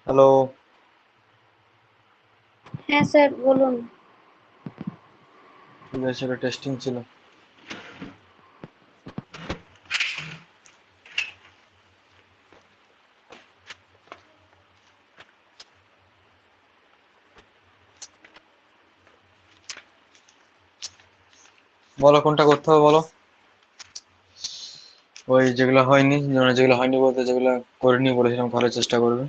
Hello. হ্যাঁ sir বলুন। ঠিক আছে, এটা টেস্টিং ছিল। বলো কোনটা করতে হবে বলো। ওই যেগুলো হয়নি, মানে যেগুলো হয়নি বলতে যেগুলো করিনি বলেছিলাম করার চেষ্টা করবে।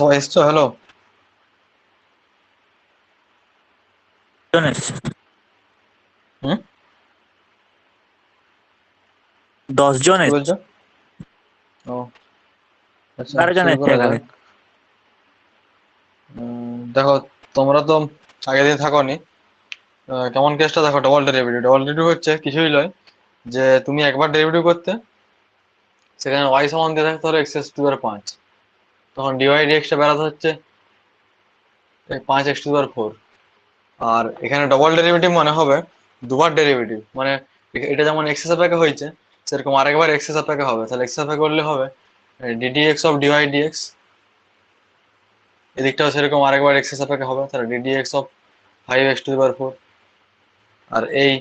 সবাই এসছো? হ্যালো। জন এসছে। হুম। 10 জন কি এসছে। বলছো? ও আচ্ছা, 11 জন শুরু এসছে করা এখানে। যাক। দেখো, তোমরা তো আগের দিন থাকোনি। কেমন কেসটা দেখো, ডবল ডেরিভেটিভ। ডবল ডেরিভেটিভ হচ্ছে কিছুই নয়, যে তুমি একবার ডেরিভেটিভ করতে, সেখানে ওয়াই সমান দিয়ে থাকতে হলো x⁵5। তখন ডিওয়াই ডিএক্সটা বেড়াতে হচ্ছে 5x⁴। আর এখানে ডবল ডেরিভেটিভ মানে হবে দুবার ডেরিভেটিভ, মানে এটা যেমন এক্স সাপেক্ষে হয়েছে, সেরকম আরেকবার এক্স সাপেক্ষে হবে। তাহলে এক্স সাপেক্ষে করলে হবে ডিডিএক্স অফ ডিওয়াই ডিএক্স। এদিকটাও সেরকম আরেকবার এক্স সাপেক্ষে হবে, তাহলে ডিডিএক্স অফ 5x⁴। আর এই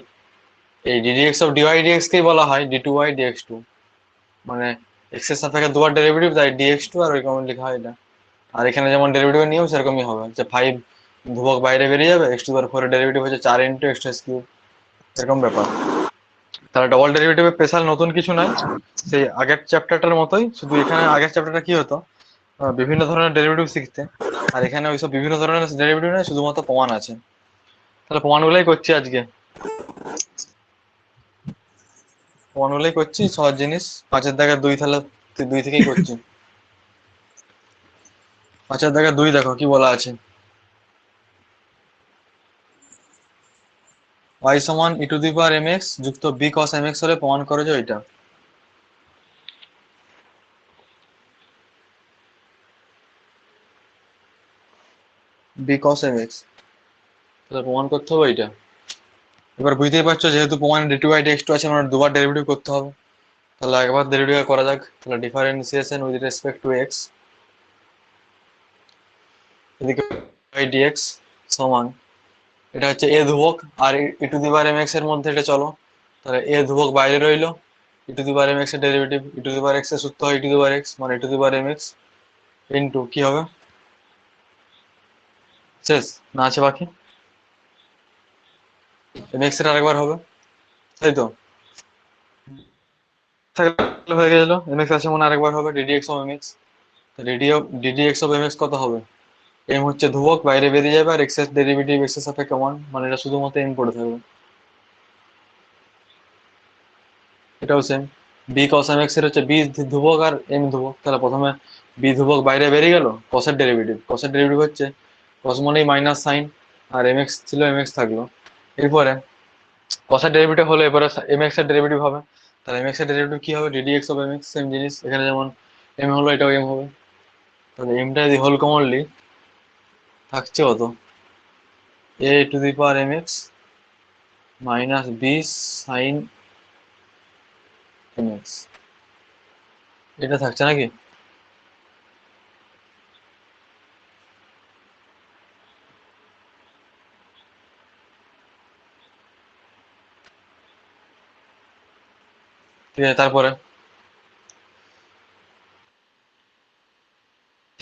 এই ডিডিএক্স অফ ডিওয়াই ডিএক্স কেই বলা হয় d2y dx2, মানে এক্স এর সাপেক্ষে দুবার ডেরিভেটিভ, তাই dx2 আর ওই কমন লেখা হয় এটা। আর এখানে যেমন ডেরিভেটিভের নিয়ম সেরকমই হবে, যে 5 ধ্রুবক বাইরে বেরিয়ে যাবে, x⁴ এর ডেরিভেটিভ হচ্ছে 4 × x⁵, এরকম ব্যাপার। তাহলে ডবল ডেরিভেটিভের স্পেশাল নতুন কিছু নাই, সেই আগের চ্যাপ্টারটার মতোই, শুধু এখানে আগের চ্যাপ্টারটা কি হতো, বিভিন্ন ধরনের ডেরিভেটিভ শিখতে। আর এখানে ওইসব বিভিন্ন ধরনের ডেরিভেটিভ নেই, শুধুমাত্র প্রমাণ আছে। তাহলে প্রমাণগুলোই করছি আজকে। প্রমাণগুলোই করছি, সহজ জিনিস। 5-এর দাগের 2, তাহলে 2 থেকেই করছি। 5-এর দাগের 2 দেখো কি বলা আছে। y সমান e⁴mx যুক্ত b cos mx হলে প্রমাণ করো যে ওইটা। b cos mx, তাহলে প্রমাণ করতে হবে এইটা। এবার বুঝতেই পারছো, যেহেতু প্রমাণে d2y dx2 আছে, মানে দুবার ডেরিভেটিভ করতে হবে। তাহলে একবার ডেরিভেটিভ করা যাক। তাহলে differentiation with respect to x, এদিকে dx সমান, এটা হচ্ছে a ধ্রুবক আর e⁴mx এর মধ্যে এটা চলো। তাহলে a ধ্রুবক বাইরে রইলো, e⁴mx এর ডেরিভেটিভ, e⁴x এর সূত্র হয় e⁴x, মানে e⁴mx ইনটু কি হবে, শেষ না আছে বাকি, mx এর আরেকবার হবে, তাই তো? তাহলে হয়ে গেল, mx আছে মানে আরেকবার হবে ddx of mx। ddx of mx কত হবে? m হচ্ছে ধ্রুবক, বাইরে বেরিয়ে যাবে, আর x এর ডেরিভেটিভ x এর সাপেক্ষে 1, মানে এটা শুধুমাত্র m পড়ে থাকবে। এটাও সেম। b cos mx এর হচ্ছে b ধ্রুবক আর m ধ্রুবক। তাহলে প্রথমে b ধ্রুবক বাইরে বেরিয়ে গেল, cos এর ডেরিভেটিভ, হচ্ছে cos মানেই মাইনাস সাইন, আর mx ছিল mx থাকলো। এরপরে cos এর ডেরিভেটিভ হলো, এরপরে mx এর ডেরিভেটিভ হবে। তাহলে mx এর ডেরিভেটিভ কি হবে, ddx অফ mx, সেম জিনিস। এখানে যেমন m হলো, এটাও m হবে। তাহলে mটা যদি হোল কমনলি থাকছে কত, a⁴mx minus b sign mx, এটা থাকছে নাকি? ঠিক আছে, তারপরে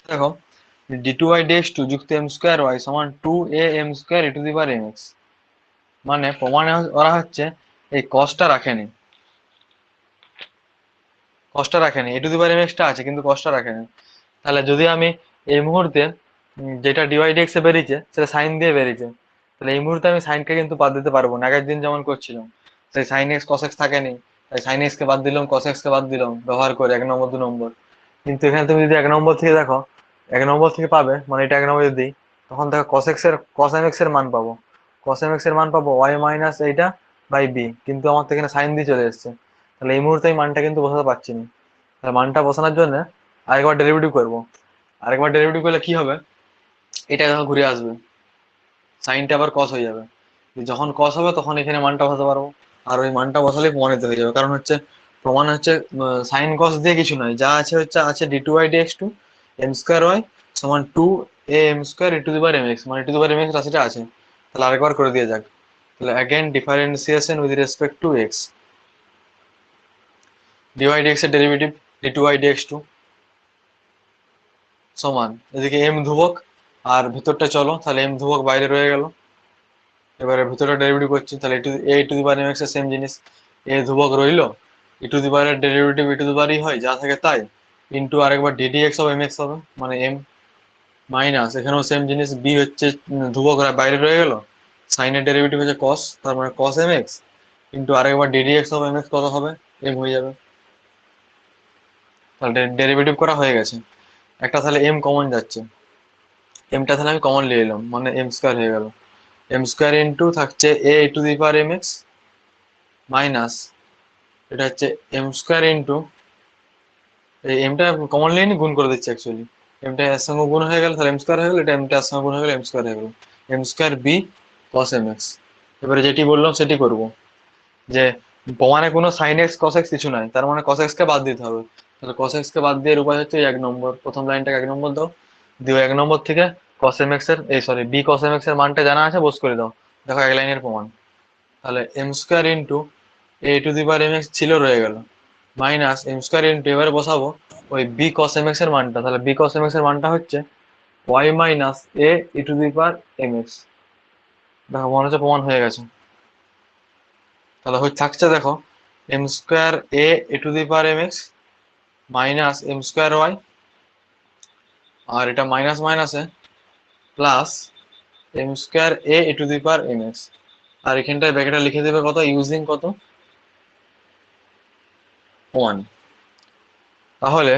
দেখো, d2y dx2 যুক্ত m² y সমান 2a m² e⁴mx, মানে প্রমাণে ওরা হচ্ছে এই কষ্টটা রাখেনি e⁴mx টা আছে কিন্তু কষ্টটা রাখেনি। তাহলে যদি আমি এই মুহূর্তে যেটা dy/dx এ বেরিয়েছে সেটা সাইন দিয়ে বেরিয়েছে, তাহলে এই মুহূর্তে আমি সাইনকে কিন্তু বাদ দিতে পারবো না, আগের দিন যেমন করছিলাম। সেই সাইন এক্স কস এক্স থাকেনি, তাই সাইন এক্স কে বাদ দিলাম, কস এক্স কে বাদ দিলাম, ব্যবহার করে 1 নম্বর 2 নম্বর। কিন্তু এখানে তুমি যদি 1 নম্বর থেকে দেখো, 1 নম্বর থেকে পাবে, মানে এটা 1 নম্বর যদি দিই, তখন দেখো cos x এর cos mx এর মান পাবো। cos mx এর মান পাবো y মাইনাস এইটা বাই বি, কিন্তু আমার তো এখানে সাইন দিয়ে চলে এসেছে, তাহলে এই মুহূর্তে আমি মানটা কিন্তু বসাতে পারছি না। তাহলে মানটা বসানোর জন্য আরেকবার ডেরিভেটিভ করবো। আরেকবার ডেরিভেটিভ করলে কি হবে, এটা যখন ঘুরে আসবে সাইনটা আবার কস হয়ে যাবে, যখন কস হবে তখন এখানে মানটা বসাতে পারবো, আর ওই মানটা বসালে প্রমাণিত হয়ে যাবে। কারণ হচ্ছে প্রমাণ হচ্ছে সাইন কস দিয়ে কিছু নয়, যা আছে হচ্ছে আছে D two Y D x two M square Y সমান two A M square E to the power M X, মানে to the power M X রাশিটা আছে। তাহলে আরেকবার করে দিয়ে যাক। তাহলে again differentiation with respect to X, D Y D X এর derivative D two Y D x two সমান এদিকে এম ধ্রুবক আর ভিতরটা চলো, তাহলে এম ধ্রুবক বাইরে রয়ে গেল। এবারে ভিতরে ডেরিভেটিভ করছি, তাহলে A to the power M X এর সেম জিনিস, এ ধ্রুবক রইলো, E to the power derivative E to the power হয় যা থাকে তাই, ইন্টু আরেকবার DD x of M X হবে মানে এম, মাইনাস এখানেও সেম জিনিস বি হচ্ছে ধ্রুবক বাইরে রয়ে গেল, সাইনের ডেরিভেটিভ হচ্ছে কস, তার মানে কস এম এক্স ইন্টু আরেকবার DD x of M x কত হবে, এম হয়ে যাবে। তাহলে ডেরিভেটিভ করা হয়ে গেছে। একটা তাহলে এম কমন যাচ্ছে, এমটা তাহলে আমি কমন নিয়ে এলাম, মানে এম স্কোয়ার হয়ে গেল, এম স্কোয়ার ইন্টু থাকছে A to the power M X minus এটা হচ্ছে এম স্কোয়ার ইন্টু এই এমটা কমন নিয়ে নি গুণ করে দিচ্ছি অ্যাকচুয়ালি, এমটা এর সঙ্গে গুণ হয়ে গেল তাহলে এম স্কোয়ার হয়ে গেল, এটা এমটা এর সঙ্গে গুণ হয়ে গেল এম স্কোয়ার হয়ে গেল, এম স্কোয়ার বি কস এম এক্স। এবারে যেটি বললাম সেটি করব, যে প্রমাণে কোনো সাইন এক্স কস এক্স কিছু নাই, তার মানে কস এক্স কে বাদ দিতে হবে। তাহলে কস এক্স কে বাদ দিয়ে উপায় হচ্ছে এই এক নম্বর, প্রথম লাইনটাকে এক নম্বর দাও, দিয়ে এক নম্বর থেকে কস এম এক্স এর এই সরি বি কস এম এক্স এর মানটা জানা আছে বস করে দাও, দেখো এক লাইনের প্রমাণ। তাহলে m square into a to the power M x ছিল রয়ে গেল, মাইনাস এম স্কোয়ার ইন্টু এবারে বসাবো ওই বি কস এম এক্স এর মানটা, তাহলে বি কস এম এক্স এর মানটা হচ্ছে Y minus A E to the power M X. দেখো মনে হচ্ছে প্রমাণ হয়ে গেছে। তাহলে থাকছে দেখো M square A E to the power M X minus M square Y, আর এটা মাইনাস মাইনাসে plus M square A E to the power M X, আর এখানটায় ব্র্যাকেটে লিখে দেবে কত, ইউজিং কত 1। তাহলে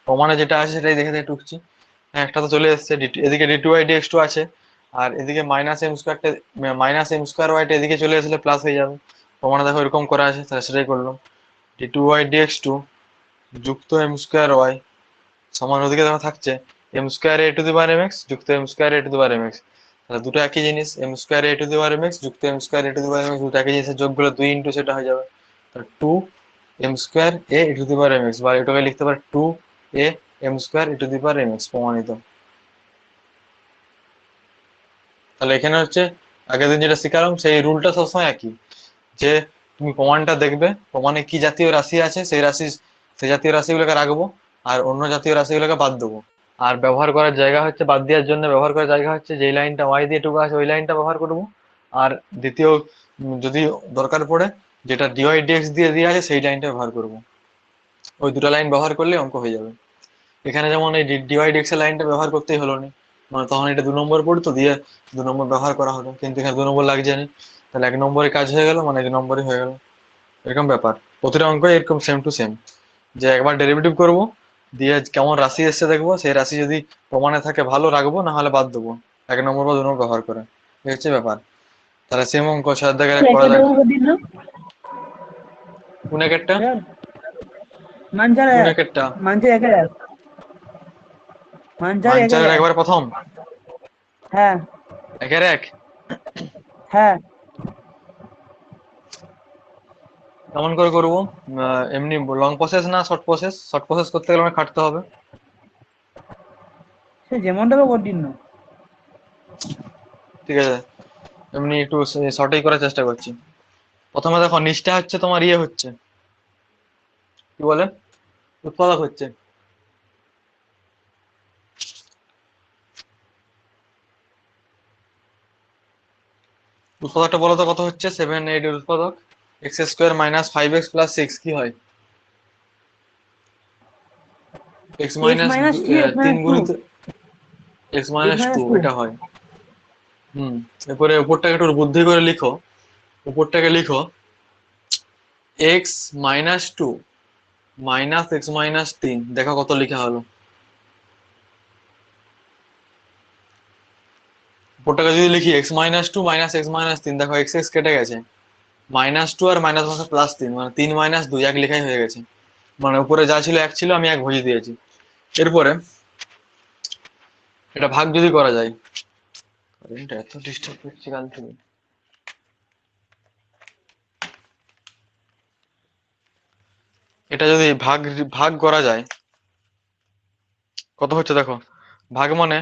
প্রমাণে যেটা আছে সেটাই দেখে দেখে টুকছি। হ্যাঁ একটা তো চলে এসেছে, এদিকে d two Y D x two আছে, আর এদিকে মাইনাস এম স্কোয়ার ওয়াইটা এদিকে চলে আসলে প্লাস হয়ে যাবে। প্রমাণে দেখো এরকম করা আছে, তাহলে সেটাই করলাম, D two Y D x two যুক্ত এম স্কোয়ার ওয়াই সমান ওদিকে দেখো থাকছে M square A to the power M X যুক্ত M square A to the power M X, তাহলে দুটো একই জিনিস, M square A to the power M X যুক্ত M square A to the power M X, দুটো একই জিনিসের যোগগুলো দুই ইন্টু সেটা হয়ে যাবে, তাহলে two M square A to the power M x, বা এটাকে লিখতে পারে two A M square E to the power M x, প্রমাণিত। তাহলে এখানে হচ্ছে আগের দিন যেটা শিখালাম সেই রুলটা সবসময় একই, যে তুমি প্রমাণটা দেখবে প্রমাণে কি জাতীয় রাশি আছে সেই জাতীয় রাশিগুলোকে রাখবো আর অন্য জাতীয় রাশিগুলোকে বাদ দেবো। আর ব্যবহার করার জায়গা হচ্ছে বাদ দেওয়ার জন্য ব্যবহার করার জায়গা হচ্ছে যেই লাইনটা ওয়াই দিয়ে টুকু আছে ওই লাইনটা ব্যবহার করবো, আর দ্বিতীয় যদি দরকার পড়ে যেটা ডিওয়াই ডিএক্স দিয়ে দিয়ে আছে সেই লাইনটা ব্যবহার করবো। ওই দুটো লাইন ব্যবহার করলে অঙ্ক হয়ে যাবে। এখানে যেমন এই ডিওয়াই ডিএক্স এর লাইনটা ব্যবহার করতেই হলো না, মানে তখন এটা 2 নম্বর পড়তো দিয়ে 2 নম্বর ব্যবহার করা হলো, কিন্তু এখানে 2 নম্বর লাগছে না, তাহলে 1 নম্বরে কাজ হয়ে গেল, মানে 2 নম্বরই হয়ে গেল। এরকম ব্যাপার প্রতিটা অঙ্ক এরকম সেম টু সেম, যে একবার ডেরিভেটিভ করব দিয়ে কেমন রাশি এসছে দেখবো, সেই রাশি যদি প্রমাণে থাকে ভালো রাখবো, না হলে বাদ দেবো 1 নম্বর বা 2 নম্বর ব্যবহার করে, এই হচ্ছে ব্যাপার। তাহলে সেম অঙ্ক 6 দাগের এক করা একে যাক। দেবো দিন কোন একেরটা, মানচার কোন এক একেরটা, মানচার একে এক মানচার একে মানচারের এক একবারে প্রথম হ্যাঁ একের এক, হ্যাঁ কেমন করে করবো, এমনি লং প্রসেস না শর্ট প্রসেস, শর্ট প্রসেস করতে গেলে অনেক খাটতে হবে। সে যেমন দেবো কর দিন না ঠিক আছে, এমনি একটু শর্টেই করার চেষ্টা করছি। প্রথমে দেখো নিচটা হচ্ছে তোমার ইয়ে হচ্ছে কি বলে, উৎপাদক হচ্ছে, উৎপাদকটা বলো তো কত হচ্ছে, 7 8 এর উৎপাদক x square minus 5x plus 6 কি হয়, X X minus minus three X 3 minus two গুণিত X X minus minus 2 two এটা হয়। এরপরে উপরটাকে একটু বুদ্ধি করে লিখো, উপরটাকে লিখো x minus 2 minus x minus 3, দেখো কত লেখা হলো, ওটাকে যদি লিখি x minus two minus x minus তিন, দেখো এক্স এক্স কেটে গেছে, মাইনাস টু আর মাইনাস মাইনাস প্লাস তিন, মানে তিন মাইনাস দুই, এক লেখাই হয়ে গেছে। মানে উপরে যা ছিল এক ছিল, আমি এক ভুজিয়ে দিয়েছি। এরপরে এটা ভাগ যদি করা যায়, কারেন্টটা এত ডিস্টার্ব করছে কাল থেকে। এটা যদি ভাগ ভাগ করা যায়, কত হচ্ছে দেখো, ভাগ মানে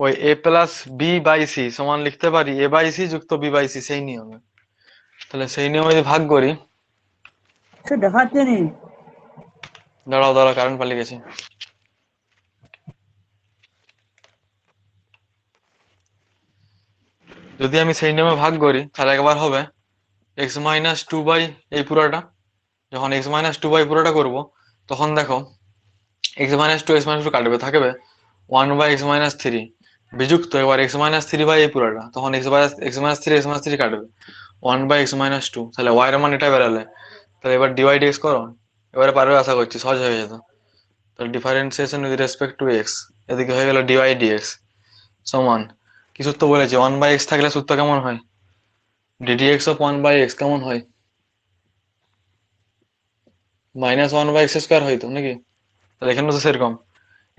ওই এ প্লাস বি বাই সি সমান লিখতে পারি এ বাই সি যুক্ত বি বাই সি, সেই নিয়মে। তাহলে সেই নিয়মে যদি ভাগ করি, সে দেখাচ্ছে নি। দাঁড়াও দাঁড়াও, কারেন্ট পালিয়ে গেছে। যদি আমি সেই নিয়মে ভাগ করি, তাহলে একবার হবে এক্স মাইনাস টু বাই এই পুরোটা। যখন এক্স মাইনাস টু বাই পুরোটা করবো, তখন দেখো এক্স মাইনাস টু কাটবে, থাকবে one by x minus three বিযুক্ত এবার এক্স মাইনাস থ্রি বাই এই পুরোটা, তখন এক্স মাইনাস থ্রি কাটবে one by x minus two. তাহলে ওয়াই এর মান এটা বেরালে, তাহলে এবার ডিওয়াই ডিএক্স করো, এবারে পারবে আশা করছি, সহজ হয়ে যেত। তাহলে differentiation with respect to x, এদিকে হয়ে গেল ডিওয়াই ডিএক্স সমান, কি সূত্র বলেছে, ওয়ান বাই এক্স থাকলে সূত্র কেমন হয়, d d x of one by x কেমন হয়, minus one by x square হয়তো নাকি। তাহলে এখানে তো সেরকম,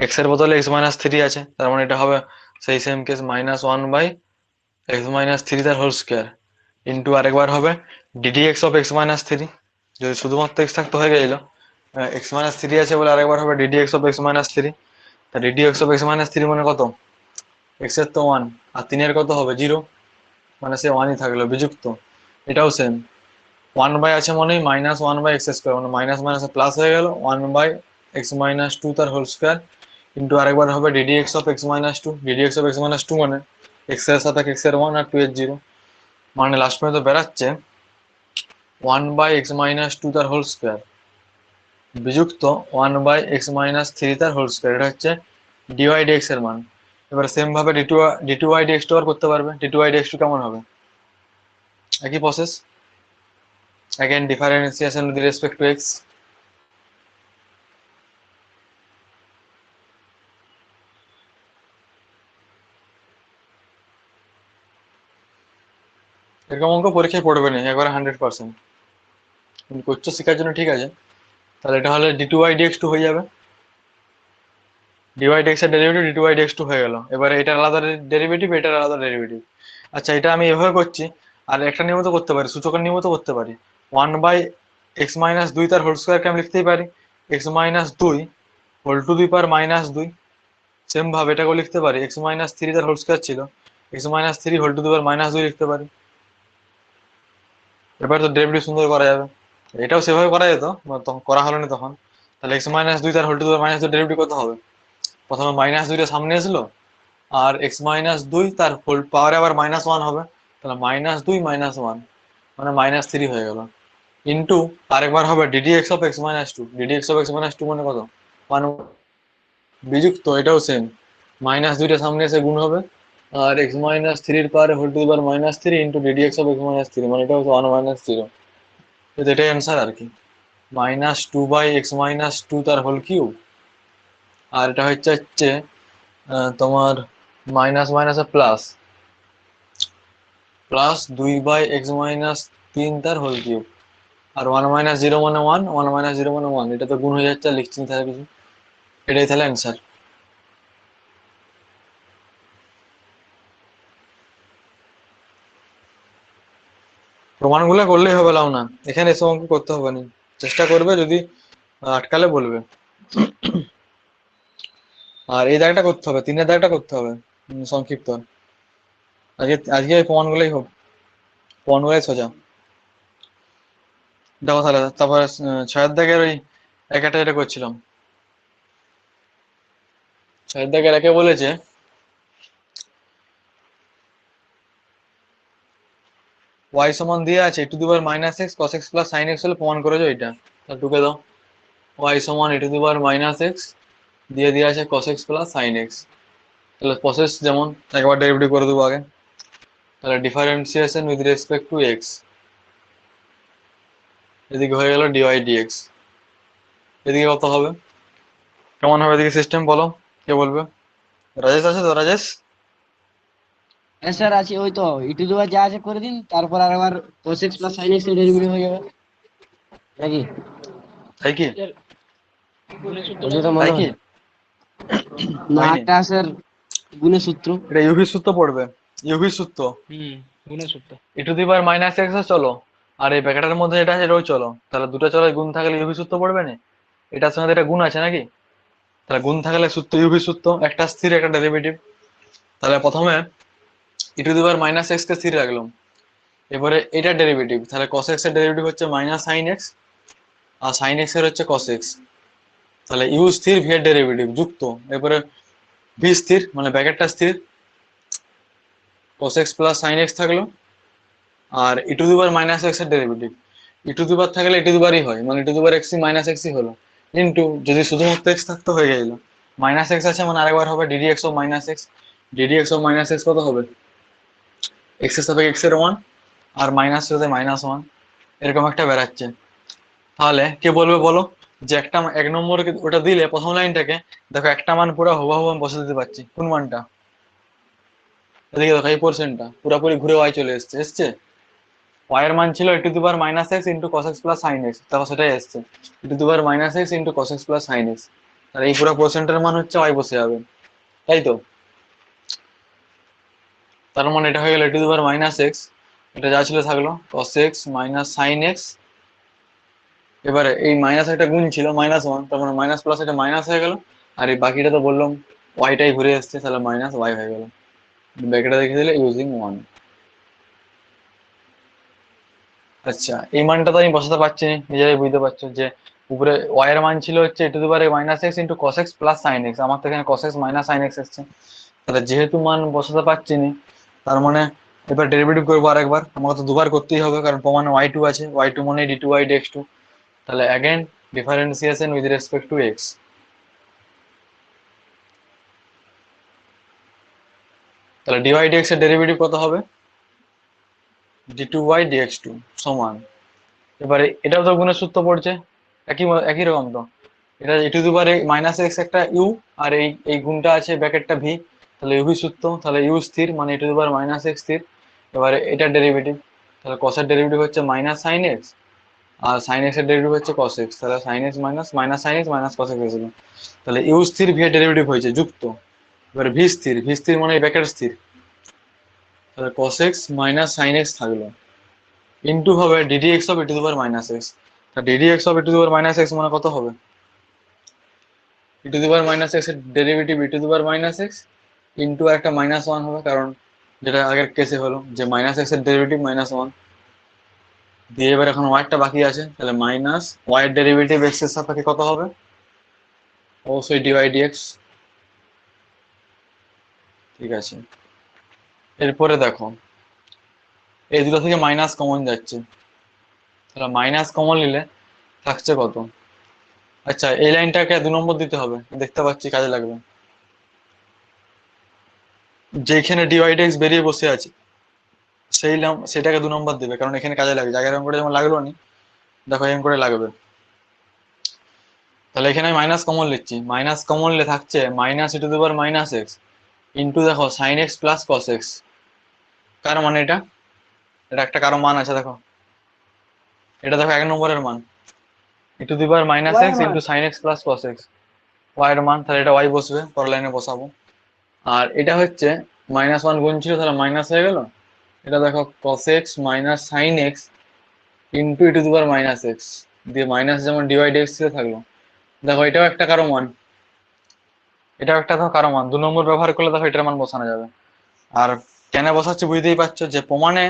এক্স এর বদলে এক্স মাইনাস থ্রি আছে, তার মানে এটা হবে সেই same case minus one by x minus three তার হোল স্কোয়ার, ইন্টু আরেকবার হবে ddx of x minus three, যদি শুধুমাত্র এক্স থাকতো হয়ে গেল, এক্স মাইনাস থ্রি আছে বলে আরেকবার হবে ddx of x minus three. তা DDX of x minus three মানে কত, এক্স এর তো ওয়ান আর তিনের কত হবে জিরো, মানে সে ওয়ানই থাকলো বিযুক্ত, এটাও সেম, ওয়ান বাই আছে মানে minus one by x square, মানে মাইনাস মাইনাস প্লাস হয়ে গেল one by x minus two তার হোল স্কোয়ার, ইন্টু আরেকবার হবে ddx of x minus two, DDX of x minus two মানে এক্স এর সাথে এক্স এর ওয়ান আর টু এর জিরো, মানে লাস্ট পর্যন্ত বেরাচ্ছে one by x minus two তার হোল স্কোয়ার বিযুক্ত one by x minus three তার হোল স্কোয়ার, এটা হচ্ছে ডিওয়াই ডিএক্স এর মান। এবার সেম ভাবে D two Y dx two আর করতে পারবে, D two Y dx two কেমন হবে, একই process, again differentiation with respect to x, এরকম অঙ্ক পরীক্ষায় পড়বে না একবারে 100%, তুমি করছো শেখার জন্য ঠিক আছে। তাহলে এটা হলে d two Y dx two হয়ে যাবে, ডিওয়াই ডিএক্স এর derivative D two Y dx two হয়ে গেল, এবারে এটার আলাদা ডেরিভেটিভ এটার আলাদা ডেরিভেটিভ। আচ্ছা, এটা আমি এভাবে করছি, আর একটা নিয়ম তো করতে পারি, সূচকের নিয়ম তো করতে পারি, ওয়ান বাই এক্স মাইনাস দুই তার হোল স্কোয়ারকে আমি লিখতেই পারি এক্স মাইনাস দুই হোল টু দুই পার মাইনাস দুই, সেম ভাবে এটাকেও লিখতে পারি এক্স মাইনাস থ্রি তার হোল স্কোয়ার ছিল x minus three whole two দুই পার মাইনাস দুই লিখতে পারি। এবার তো ডেরিভেটিভ সুন্দর করা যাবে, এটাও সেভাবে করা যেত, তখন করা হলো না তখন। তাহলে এক্স মাইনাস দুই তার হোল টু দুই পার মাইনাস দুই ডেরিভেটিভ কত হবে, প্রথমে মাইনাস দুইটা সামনে আসলো, আর এক্স মাইনাস দুই তার হোল পাওয়ারে আবার মাইনাস ওয়ান হবে, তাহলে মাইনাস দুই মাইনাস ওয়ান মানে মাইনাস থ্রি হয়ে গেল, ইন্টু আরেকবার হবে d d x of x minus two, d d x of x minus two মানে কত ওয়ান বিযুক্ত এটাও সেম, মাইনাস দুইটা সামনে এসে গুণ হবে, আর এক্স মাইনাস থ্রির পাওয়ারে হোল টু বার minus three into d d x of x minus three, মানে এটা হচ্ছে ওয়ান মাইনাস জিরো, এটাই অ্যান্সার আর কি, minus two by x minus two তার হোল কিউব, আর এটা হচ্ছে তোমার মাইনাস মাইনাসে প্লাস, প্লাস দুই বাই এক্স মাইনাস তিন তার হোল কিউব, আর ওয়ান মাইনাস জিরো মানে ওয়ান, ওয়ান মাইনাস জিরো মানে ওয়ান, এটা তো গুণ হয়ে যাচ্ছে, আর লিখছি না তাহলে কিছু, এটাই তাহলে অ্যান্সার। প্রমাণগুলো করলেই হবে, লাও না এখানে এসব অঙ্ক করতে হবে না, চেষ্টা করবে, যদি আটকালে বলবে। আর এই দাগটা করতে হবে, তিনের দাগটা করতে হবে সংক্ষিপ্ত, আজকে এই প্রমাণগুলোই হোক, প্রমাণগুলোই সোজা। দেখো তাহলে তারপরে ছয়ের দাগের ওই একটা যেটা করছিলাম, ছয়ের দাগের একে বলেছে ওয়াই সমান দিয়ে আছে two the power minus x cos X plus sine x হলে প্রমাণ করেছো এটা, তাহলে টুকে দাও, ওয়াই সমান two the power minus x দিয়ে দিয়ে আছে কস এক্স প্লাস সাইন এক্স, তাহলে প্রসেস যেমন একবার ডেরিভেটিভ করে দেবো আগে, তাহলে differentiation with respect to x, এদিকে হয়ে গেল ডিওয়াই ডিএক্স, এদিকে কত হবে, কেমন হবে এদিকে সিস্টেম বলো, কে বলবে, রাজেশ আছে তো, রাজেশ হ্যাঁ স্যার আছে, ওই তো ইটু দেওয়া যা আছে করে দিন, তারপর আর আবার cos x plus sin x এর ডেরিভেটিভ হয়ে যাবে নাকি? তাই কি? যেটা মনে তাই কি? হয় না, হয়নি? একটা স্যার গুণের সূত্র। এটা ইউভি সূত্র পড়বে, ইউভি সূত্র। E to the power minus X চলো, আর এই ব্র্যাকেটের মধ্যে যেটা আছে এটাও চলো, তাহলে দুটো চলো গুণ থাকলে ইউভি সূত্র পড়বে না? এটার সঙ্গে তো এটা গুণ আছে নাকি? তাহলে গুণ থাকলে সূত্র ইউভি সূত্র, একটা স্থির একটা ডেরিভেটিভ। তাহলে প্রথমে E to the power minus X কে স্থির রাখলাম, এবারে এটা ডেরিভেটিভ, তাহলে cos x এর ডেরিভেটিভ হচ্ছে মাইনাস সাইন এক্স, আর সাইন এক্স এর হচ্ছে cos x। তাহলে ইউ স্থির ভি এর ডেরিভেটিভ যুক্ত, এরপরে ভি স্থির মানে ব্র্যাকেটটা স্থির, cos x plus sine X থাকলো, আর E to the power minus X এর derivative. E to the power থাকলে ই টু দি পাওয়ারই হয়, মানে E to the power X minus এক্সই হলো, কিন্তু যদি শুধুমাত্র এক্স থাকতো হয়ে গেল। মাইনাস এক্স আছে মানে আরেকবার হবে d d x of minus x. DD x of minus x কত হবে? এক্স এর সাপেক্ষে এক্স এর ওয়ান, আর মাইনাস সাথে মাইনাস ওয়ান, এরকম একটা বেড়াচ্ছে। তাহলে কে বলবে বলো যে একটা এক নম্বর ওটা দিলে প্রথম লাইনটাকে দেখো একটা মান পুরো হুবহু আমি বসে দিতে পারছি, কোন মানটা? এদিকে দেখো এই পোর্শনটা পুরোপুরি ঘুরে ওয়াই চলে এসছে, এসছে ওয়াই এর মান ছিল E to the power minus x into cos X plus sine X, তারপর সেটাই এসছে E to the power minus x into cos X plus sine X. আর এই পুরো পোর্শনটার মান হচ্ছে ওয়াই বসে যাবে, তাই তো? তার মানে এটা হয়ে গেল E to the power minus X, এটা যা ছিল থাকলো cos X minus sine X. এবারে এই মাইনাস একটা গুণ ছিল মাইনাস ওয়ান, তার মানে মাইনাস প্লাস এটা মাইনাস হয়ে গেল, আর এই বাকিটা তো বললাম ওয়াইটাই ঘুরে এসছে, তাহলে মাইনাস ওয়াই হয়ে গেল। ব্যাকেটা দেখে দিলে ইউজিং ওয়ান। আচ্ছা এই মানটা তো আমি বসাতে পারছি না, নিজেরাই বুঝতে পারছো যে উপরে ওয়াই এর মান ছিল হচ্ছে E to the power minus x into cos X plus sine X, আমার তো এখানে cos X minus sine X এসছে। তাহলে যেহেতু মান বসাতে পারছি না, তার মানে এবার ডেরিভেটিভ করবো আরেকবার, আমাকে তো দুবার করতেই হবে কারণ প্রমাণে ওয়াই টু আছে, ওয়াই টু মানে D two Y dx two. তাহলে again differentiation with respect to x. তাহলে ডিওয়াই ডিএক্স এর ডেরিভেটিভ কত হবে? D two Y dx two সমান, এবারে এটাও তো গুণের সূত্র পড়ছে, একই একই রকম তো। এটা E to the power minus X একটা ইউ, আর এই এই গুণটা আছে ব্র্যাকেটটা ভি, তাহলে ইউভি সূত্র, তাহলে ইউ স্থির মানে E to the power minus X স্থির। এবারে এটার ডেরিভেটিভ, তাহলে কসের ডেরিভেটিভ হচ্ছে মাইনাস সাইন এক্স, আর সাইন এক্স এর ডেরিভেটিভ হচ্ছে কস এক্স, তাহলে sine X minus minus sine X minus cos X হয়েছিল। তাহলে ইউ স্থির ভি এর ডেরিভেটিভ হয়েছে যুক্ত, এবারে ভি স্থির, ভি স্থির মানে এই ব্র্যাকেট স্থির, তাহলে cos x minus sin x থাকলো ইনটু হবে ddx of e two the power minus x। তা ddx of e two the power minus x মানে কত হবে? e two the power minus x এর derivative e two the power minus x into একটা minus one হবে, কারণ যেটা আগের কেসে হলো যে মাইনাস x এর ডেরিভেটিভ মাইনাস ওয়ান দিয়ে, এবার এখন y টা বাকি আছে, তাহলে মাইনাস y এর ডেরিভেটিভ x এর সাপেক্ষে কত হবে? অবশ্যই dy dx। ঠিক আছে, এরপরে দেখো এই দুটো থেকে মাইনাস কমন যাচ্ছে, তাহলে মাইনাস কমন নিলে থাকছে কত? আচ্ছা এই লাইনটাকে 2 নম্বর দিতে হবে, দেখতে পাচ্ছি কাজে লাগবে। যেখানে ডিওয়াইড বেরিয়ে বসে আছে সেটাকে 2 নম্বর দেবে, কারণ এখানে কাজে লাগবে, জায়গায় এরকম করে যেমন লাগলো নি, দেখো এরকম করে লাগবে। তাহলে এখানে আমি মাইনাস কমন লিখছি, মাইনাস কমন নিলে থাকছে minus E to the power minus x into দেখো sine X plus cos X. কার মানে এটা? এটা একটা কারো মান আছে দেখো, এটা দেখো 1 নম্বরের মান E to the power minus Y X মান into sine X plus cos X, Y এর মান, তাহলে এটা ওয়াই বসবে, পরের লাইনে বসাবো। আর এটা হচ্ছে মাইনাস ওয়ান গুণ ছিল, তাহলে মাইনাস হয়ে গেল। এটা দেখো cos x minus sine X into E to the power minus x দিয়ে মাইনাস যেমন ডিওয়াইড এক্স ছিল থাকলো। দেখো এটাও একটা কারো মান, এটাও একটা দেখো কারো মান, 2 নম্বর ব্যবহার করলে দেখো এটার মান বসানো যাবে। আর কেন বসাচ্ছে বুঝতেই পারছো যে প্রমাণে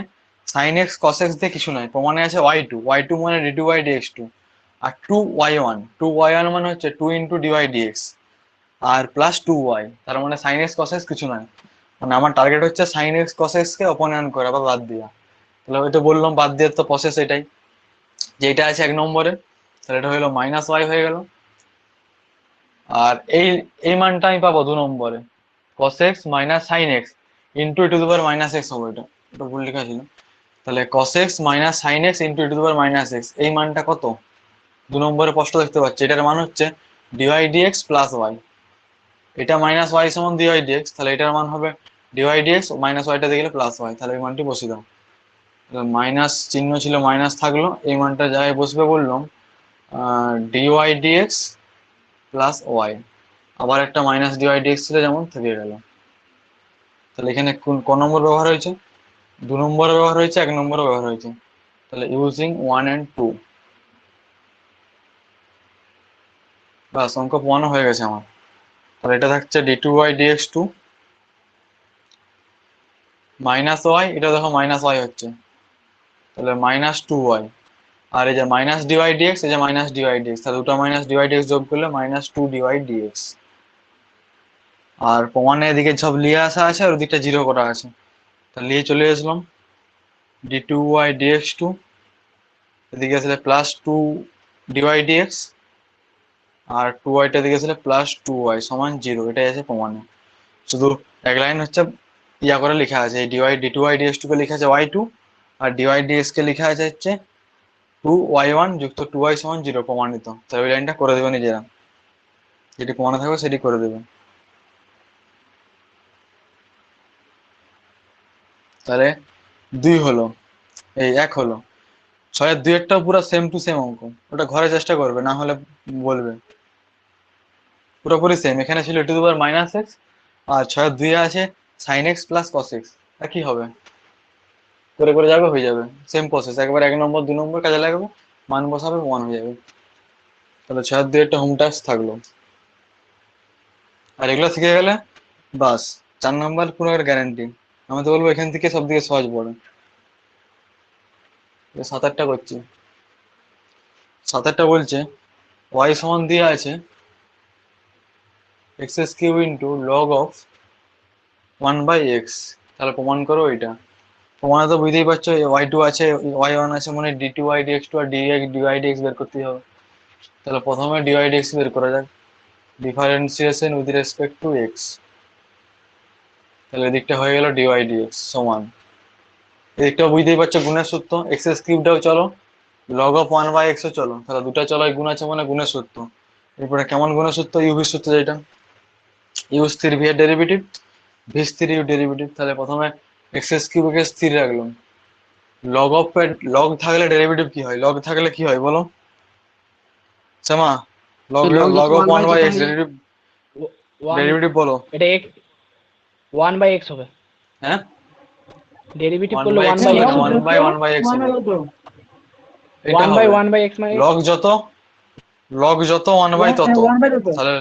সাইন এক্স কস এক্স দিয়ে কিছু নয়, প্রমাণে আছে ওয়াই টু, ওয়াই টু মানে D two Y dx two, আর two Y one, two Y one মানে হচ্ছে টু ইন্টু ডিওয়াই ডিএক্স, আর প্লাস টু ওয়াই, তার মানে সাইন এক্স কস এক্স কিছু নয়। মানে আমার টার্গেট হচ্ছে সাইন এক্স কস এক্স কে অপনয়ন করা বা বাদ দেওয়া। তাহলে ওইটা বললাম বাদ দেওয়ার তো প্রসেস এটাই, যে এটা আছে 1 নম্বরে, তাহলে এটা হলো মাইনাস ওয়াই হয়ে গেল। আর এই এই মানটা আমি পাবো 2 নম্বরে, cos X minus sine X into E to the power minus X হবে, এটা এটা ভুল লেখা ছিল। তাহলে cos X minus sine X into E to the power minus X, এই মানটা কত? 2 নম্বরে স্পষ্ট দেখতে পাচ্ছি, এটার মান হচ্ছে ডিওয়াই ডিএক্স প্লাস ওয়াই, এটা মাইনাস ওয়াই সমান ডিওয়াই ডিএক্স, তাহলে এটার মান হবে ডিওয়াই ডিএক্স মাইনাস ওয়াইটা দিয়ে গেলে প্লাস ওয়াই, তাহলে এই মানটি বসিয়ে দাও। মাইনাস চিহ্ন ছিল মাইনাস থাকলো, এই মানটা যাই বসবে বললাম ডিওয়াই ডিএক্স প্লাস ওয়াই, আবার একটা মাইনাস ডিওয়াই ডিএক্স ছিল যেমন থেকে গেল। তাহলে এখানে কোন নম্বর ব্যবহার হয়েছে? 2 নম্বরে ব্যবহার হয়েছে, 1 নম্বরে ব্যবহার হয়েছে। তাহলে ইউজিং 1 and 2, বাস অঙ্ক প্রমাণ হয়ে গেছে আমার। তাহলে এটা থাকছে d2y dx2 মাইনাস ওয়াই, এটা দেখো মাইনাস ওয়াই হচ্ছে, তাহলে মাইনাস 2y, আর এই যে মাইনাস ডিওয়াই ডিএক্স, এই যে মাইনাস ডিওয়াই ডিএক্স, তাহলে দুটো মাইনাস ডিওয়াই ডিএক্স যোগ করলে মাইনাস 2 ডিওয়াই ডিএক্স। আর প্রমাণে এদিকে সব লিয়ে আসা আছে আর ওদিকটা জিরো করা আছে, তাহলে নিয়ে চলে আসলাম d2y dx2, এদিকে আসলে প্লাস 2 ডিওয়াই ডিএক্স, আর 2y টা দিকে আসলে প্লাস 2y সমান 0, এটাই আছে প্রমাণে। শুধু এক লাইন হচ্ছে ইয়া করে লেখা আছে, এই ডিওয়াই d2y dx2 কে লেখা আছে y2, আর ডিওয়াই ডিএক্স কে লেখা আছে হচ্ছে 2y1 যুক্ত 2y সমান 0 প্রমাণিত। তাহলে ওই লাইনটা করে দেবে নিজেরা, যেটি প্রমাণে থাকবে সেটি করে দেবে। তাহলে 2 হলো, এই 1 হলো, 6 এর 2 একটাও পুরো সেম টু সেম অঙ্ক, ওটা ঘরে চেষ্টা করবে, না হলে বলবে। পুরোপুরি সেম, এখানে ছিল to the power minus X, আর 6 এর 2 আছে sine X plus cos X, একই হবে, করে করে যাবে হয়ে যাবে, সেম প্রসেস, একবার 1 নম্বর 2 নম্বর কাজে লাগাবে, মান বসাবে, প্রমাণ হয়ে যাবে। তাহলে 6 এর 2 একটা হোম টাস্ক থাকলো, আর এগুলো শিখে গেলে বাস 4 নম্বর পুরো গ্যারান্টি। আমি তো বলবো এখান থেকে সব দিকে সহজ পড়ে। 7-8টা করছি, 7-8টা বলছে y সমান দিয়ে আছে x cube into log of 1/x, তাহলে প্রমাণ করো এটা। প্রমাণে তো বুঝতেই পারছো y2 আছে, y1 আছে, মানে d2y dx2 আর dy dx বের করতেই হবে। তাহলে প্রথমে dy dx বের করা যাক, differentiation with respect two x, তাহলে এদিকটা হয়ে গেল dy dx সমান, এদিকটা বুঝতেই পারছো গুণের সূত্র, এক্স কিউবটাও চলো, লগ অফ 1/x ও চলো, তাহলে দুটো চলো, গুণ আছে মানে গুণের সূত্র। এরপরে কেমন গুণের সূত্র? ইউভির সূত্র, যেটা ইউ স্থির ভি এর ডেরিভেটিভ, ভি স্থির ইউ ডেরিভেটিভ। তাহলে প্রথমে এক্স কিউবকে স্থির রাখলাম, লগ অফ লগ থাকলে ডেরিভেটিভ কি হয়? লগ থাকলে কি হয় বলো শ্যামা? লগ লগ লগ যখন অফ 1/x 1/x তাহলে ডেরিভেটিভ, 1 ডেরিভেটিভ বলো। এটা x 1/x হবে, হ্যাঁ ডেরিভেটিভ 1 করলে বাই এক্স 1/x হবে না, হবে, 1/1/x হবে, এটা 1 বাই হবে 1/x মানে লগ যত, লগ যত 1/, তত, 1/2 তাহলে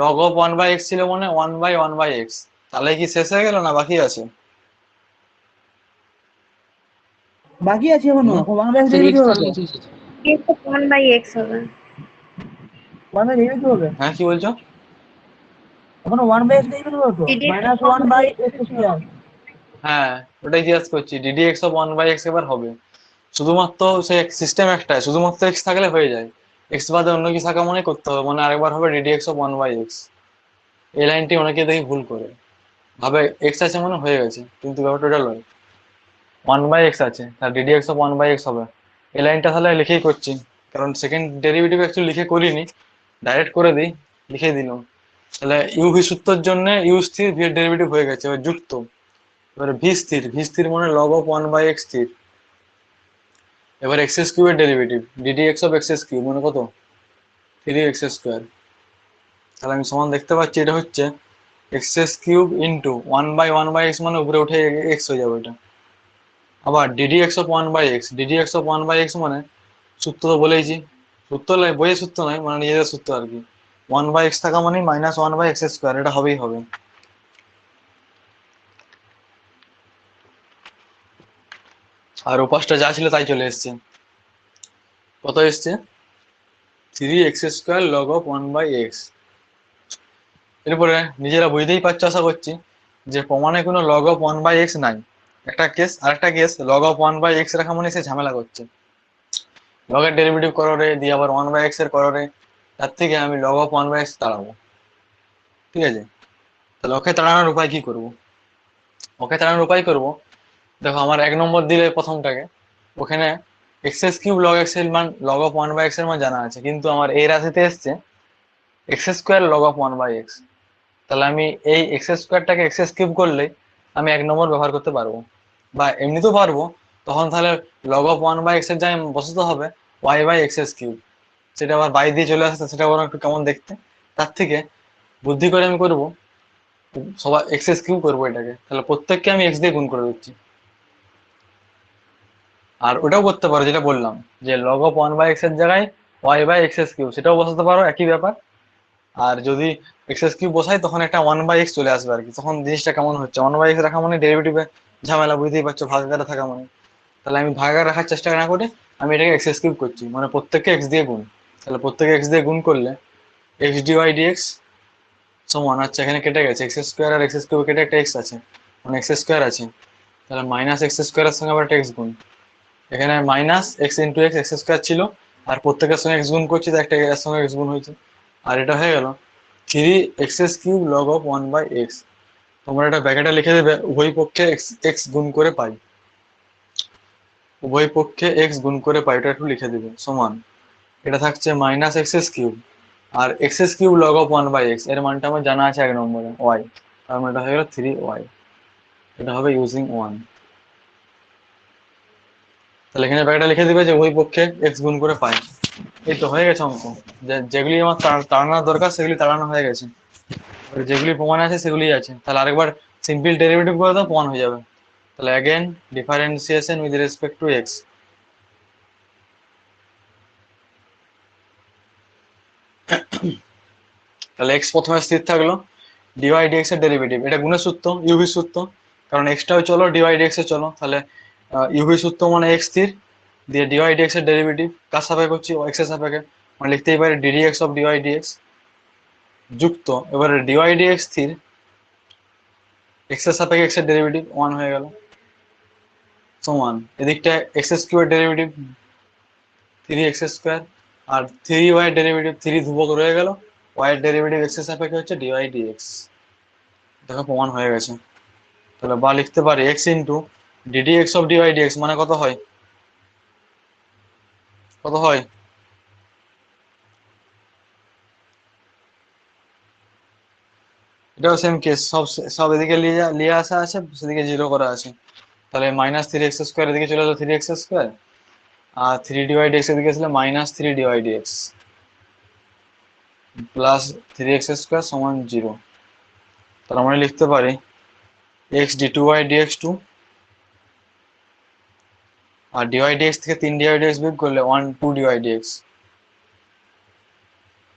লগ অফ 1/x ছিল মানে 1/1/x, তাহলে কি শেষ হয়ে গেল না বাকি আছে? বাকি আছে এখনো, হুম? 1/2 সে ডেরিভেটিভ x হবে তাহলে তো, কিন্তু 1/x হবে। 1/2 ডেরিভেটিভ হবে, হ্যাঁ কি বলছো? এখনো 1/x ডেরিভেটিভ হবে তো, ddx -1/x²। হ্যাঁ ওটাই জিজ্ঞাসা করছি, ddx অফ 1/x এবার হবে, শুধুমাত্র সে সিস্টেম একটাই, শুধুমাত্র x থাকলে হয়ে যায়, x বাদে অন্য কিছু থাকা মনে করতে হবে, মানে আরেকবার হবে ddx অফ 1/x। এই লাইনটি অনেকে দেখি ভুল করে, ভাবে x আছে মানে হয়ে গেছে, কিন্তু ব্যাপারটা ওটা নয়, 1/x আছে তার ddx অফ 1/x হবে। এই লাইনটা তাহলে লিখেই করছি, কারণ সেকেন্ড ডেরিভেটিভ অ্যাকচুয়ালি লিখে করিনি, ডাইরেক্ট করে দিই, লিখে দিলাম। তাহলে ইউ ভি সূত্রের জন্য ইউ স্থির ভি এর ডেরিভেটিভ হয়ে গেছে, এবার যুক্ত, এবারে ভি স্থির, ভি স্থির মানে লগ অফ 1/x স্থির, এবার এক্স কিউব এর derivative ddx of x cube মানে কত? 3x²। তাহলে আমি সমান দেখতে পাচ্ছি এটা হচ্ছে এক্স কিউব ইন্টু 1/1/x, মানে উপরে উঠে এক্স হয়ে যাবে এটা। আবার ddx of 1/x, ddx of 1/x মানে সূত্র তো বলেইছি, সূত্র বইয়ের সূত্র নয়, মানে নিজেদের সূত্র আর কি, 1/x থাকা মানে -1/x², এটা হবেই হবে। আর ওপাশটা যা ছিল তাই চলে এসছে, কত এসছে? 3x² log of 1/x। এরপরে নিজেরা বুঝতেই পারছো আশা করছি যে প্রমাণে কোনো log of 1/x নাই, একটা কেস, আরেকটা কেস log of 1/x রাখা মানে সে ঝামেলা করছে, log এর ডেরিভেটিভ করো রে, দিয়ে আবার 1/x এর করো রে, তার থেকে আমি log of 1/x তাড়াবো, ঠিক আছে? তাহলে ওকে তাড়ানোর উপায় কি করব? ওকে তাড়ানোর উপায় করব, দেখো আমার 1 নম্বর দিলে প্রথমটাকে, ওখানে x³ log x এর মান log of 1/x এর মান জানা আছে, কিন্তু আমার এই রাশিতে এসছে x² log of 1/x, তাহলে আমি এই x² টাকে x³ করলে আমি 1 নম্বর ব্যবহার করতে পারবো, বা এমনিতেও পারবো। তখন তাহলে লগ অফ 1/x এর জায়গায় বসাতে হবে y/x3, সেটা আবার বাই দিয়ে চলে আসছে, সেটা বরং একটু কেমন দেখতে। তার থেকে বুদ্ধি করে আমি করবো সবাই x³ করবো এটাকে, তাহলে প্রত্যেককে আমি x দিয়ে গুণ করে দিচ্ছি। আর ওটাও করতে পারো যেটা বললাম, যে লগ অফ 1/x এর জায়গায় y/x3, সেটাও বসাতে পারো, একই ব্যাপার। আর যদি x³ বসাই তখন একটা 1/x চলে আসবে আর কি, তখন জিনিসটা কেমন হচ্ছে, 1/x রাখা মানে ডেরিভেটিভে ঝামেলা, বুঝতেই পারছো, ভাগাকারে থাকা মানে। তাহলে আমি ভাগাকার রাখার চেষ্টা না করে আমি এটাকে x³ করছি, মানে প্রত্যেককে x দিয়ে গুণ। তাহলে প্রত্যেকে x দিয়ে গুণ করলে x dy/dx সমান, আচ্ছা এখানে কেটে গেছে x² আর x³ কেটে একটা x আছে, মানে x² আছে। তাহলে মাইনাস x² এর সঙ্গে আবার একটা x গুণ, এখানে মাইনাস x ইন্টু x² ছিল, আর প্রত্যেকের সঙ্গে x গুণ করছি, তো একটা এর সঙ্গে x গুণ হয়েছে, আর এটা হয়ে গেল 3x³ log of 1/x। তোমরা এটা ব্র্যাকেটে লিখে দেবে, উভয় পক্ষে x গুণ করে পাই, উভয় পক্ষে x গুণ করে পাই, এটা একটু লিখে দিবে, সমান এটা থাকছে minus x³ R x³ log of 1/x, এর মানটা আমার জানা আছে 1 নম্বরে y, তার মানে এটা হয়ে গেল 3y। এটা হবে ইউজিং 1। তাহলে এখানে ব্র্যাকেটে লিখে দিবে যে উভয় পক্ষে x গুণ করে পাই। এই তো হয়ে গেছে অঙ্ক, যেগুলি আমার তাড়ানোর দরকার সেগুলি তাড়ানো হয়ে গেছে, আর যেগুলি প্রমাণ আছে সেগুলি আছে। তাহলে আরেকবার সিম্পল ডেরিভেটিভ করে দাও, প্রমাণ হয়ে যাবে। তাহলে again differentiation with respect two x। তাহলে x প্রথমে স্থির থাকলো, dy/dx এর ডেরিভেটিভ, এটা গুণের সূত্র, ইউভি সূত্র, কারণ x টাও চলো dy/dx এ চলো, তাহলে ইউভি সূত্র মানে x স্থির দিয়ে dy/dx এর ডেরিভেটিভ কার সাপেক্ষে করছি, x এর সাপেক্ষে, মানে লিখতেই পারি ddx অফ dy/dx যুক্ত, এবারে dy/dx স্থির, x এর সাপেক্ষে x এর ডেরিভেটিভ 1 হয়ে গেল, সমান এদিকটা x³ এর ডেরিভেটিভ 3x², আর 3y এর ডেরিভেটিভ 3 ধ্রুবক রয়ে গেল, y এর ডেরিভেটিভ x এর সাপেক্ষে হচ্ছে dy/dx। দেখো প্রমাণ হয়ে গেছে। তাহলে বা লিখতে পারি x into ddx of dy/dx মানে কত হয়, কত হয়, এটাও সেম কেস, সব এদিকে নিয়ে আসা আছে, সেদিকে 0 করা আছে। তাহলে -3x² এদিকে চলে এলো 3x², আর 3 dy/dx এদিকে ছিল -3 dy/dx প্লাস 3x² সমান 0। তাহলে আমরা লিখতে পারি x d2y/dx2, আর dy/dx থেকে 3 dy/dx বিয়োগ করলে 2 dy/dx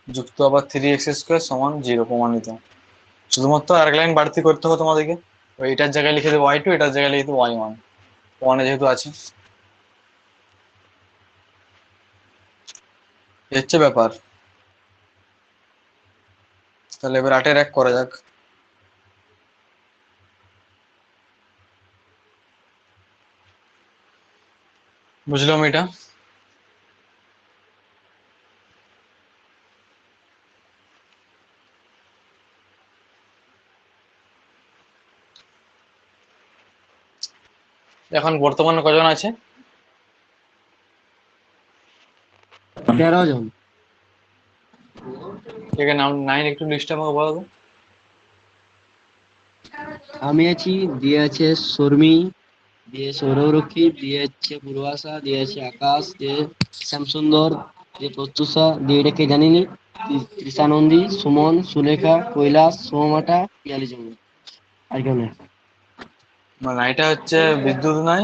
যুক্ত আবার 3x² সমান 0, প্রমাণিত। শুধুমাত্র আরেক লাইন বাড়তি করতে হবে তোমাদেরকে, ওই এটার জায়গায় লিখে দেবো y2, এটার জায়গায় লিখে দেবো y1, প্রমাণে যেহেতু আছে। এই হচ্ছে ব্যাপার। তাহলে এবার 8-এর 1 করা যাক। বুঝলাম এটা। এখন বর্তমানে কজন আছে, 13 জন। ঠিক আছে, নাম 9 একটু লিস্ট আমাকে বলো তো। আমি আছি, দিয়ে আছে শর্মী, দিয়ে সৌরভরক্ষী, দিয়ে আছে পূর্বাশা, দিয়ে আছে আকাশ, দিয়ে শ্যামসুন্দর, দিয়ে প্রত্যুষা, দিয়ে এটাকে জানিনি, তৃষানন্দী, সুমন, সুলেখা, কৈলাস, সোমাটা, পিয়ালি জমি। আর কেউ নেই। মানে এটা হচ্ছে বিদ্যুৎ নাই,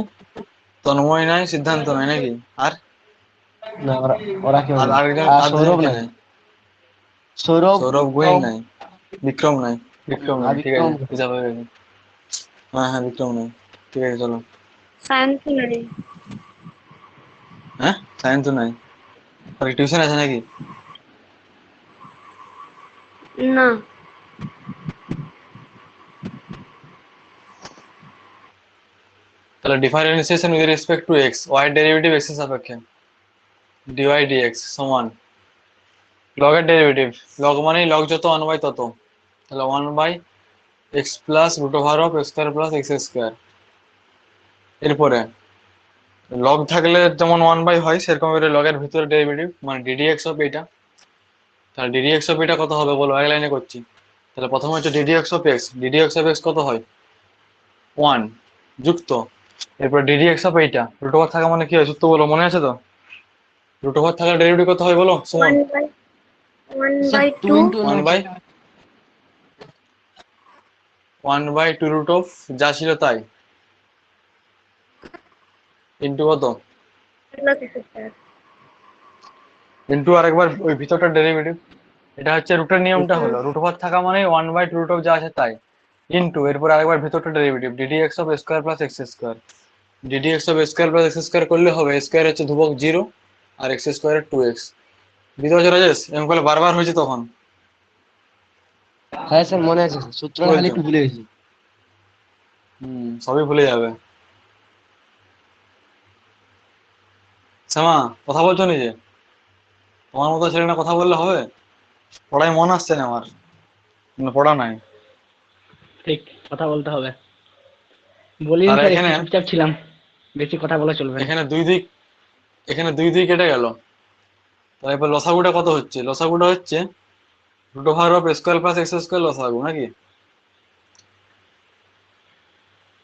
তন্ময় নাই, সিদ্ধান্ত নাই নাকি, আর না, ওরা ওরা কেউ আর নেই। আরেকজন, আর আর দুজন সৌরভ কে নাই, নাই, সৌরভ, সৌরভ গোয়েল নাই, বিক্রম নাই, বিক্রম আর নাই, ঠিক বিক্রম। আছে, হিসাব হয়ে গেছে। হ্যাঁ হ্যাঁ, বিক্রম নাই, ঠিক আছে চলো। সায়ন্ত নাই। হ্যাঁ সায়ন্ত নাই, আর টিউশন আছে নাকি, না। তাহলে differentiation with respect to x, y derivative x এর সাপেক্ষে dy/dx সমান লগ এর ডেরিভেটিভ, লগ মানেই লগ যত 1/, তত, তাহলে 1/x প্লাস √x²+x²। এরপরে লগ থাকলে যেমন 1/, হয় সেরকম এর লগের ভিতরে ডেরিভেটিভ মানে ddx অফ এটা। তাহলে ddx অফ এটা কত হবে বলো, এক লাইনে করছি। তাহলে প্রথমে হচ্ছে ddx of x, ddx of x কত হয়, 1 যুক্ত এরপর ডিডি এক্স অফ এইটা রুট ওভার থাকা মানে কি হয় সূত্র বলো, মনে আছে তো? রুট ওভার থাকার ডেরিভেটিভ কত হয় বলো সুমন? 1/2 1/2 রুট অফ যা ছিল তাই ইন্টু কত, ইন্টু আরেকবার ওই ভিতরটার ডেরিভেটিভ। এটা হচ্ছে রুটের নিয়মটা হলো রুট ওভার থাকা মানে 1/2 রুট অফ যা আছে তাই ইন্টু এরপর আরেকবার ভিতরটা derivative d d x of square plus x square. DD x of square plus x square করলে হবে স্কয়ার হচ্ছে ধ্রুবক 0 আর এক্স স্কয়ারের 2x। বুঝতে পারছো রাজেশ? এরকম করলে বারবার হয়েছে তখন। হ্যাঁ স্যার মনে আছে, সূত্রটা খালি একটু ভুলে গেছি। সবই ভুলে যাবে। শ্যামা কথা বলছো নিজে? তোমার মতো ছেলে না কথা বললে হবে? পড়ায় মন আসছে না আমার, পড়া নাই। ঠিক কথা বলতে হবে। বলিনি আর স্যার, একটু এখানে চুপচাপ ছিলাম, বেশি কথা বলা চলবে না। এখানে দুই দুই কেটে গেল। তারপর লসাগুটা কত হচ্ছে? লসাগুটা হচ্ছে root over of square plus x square লসাগু নাকি?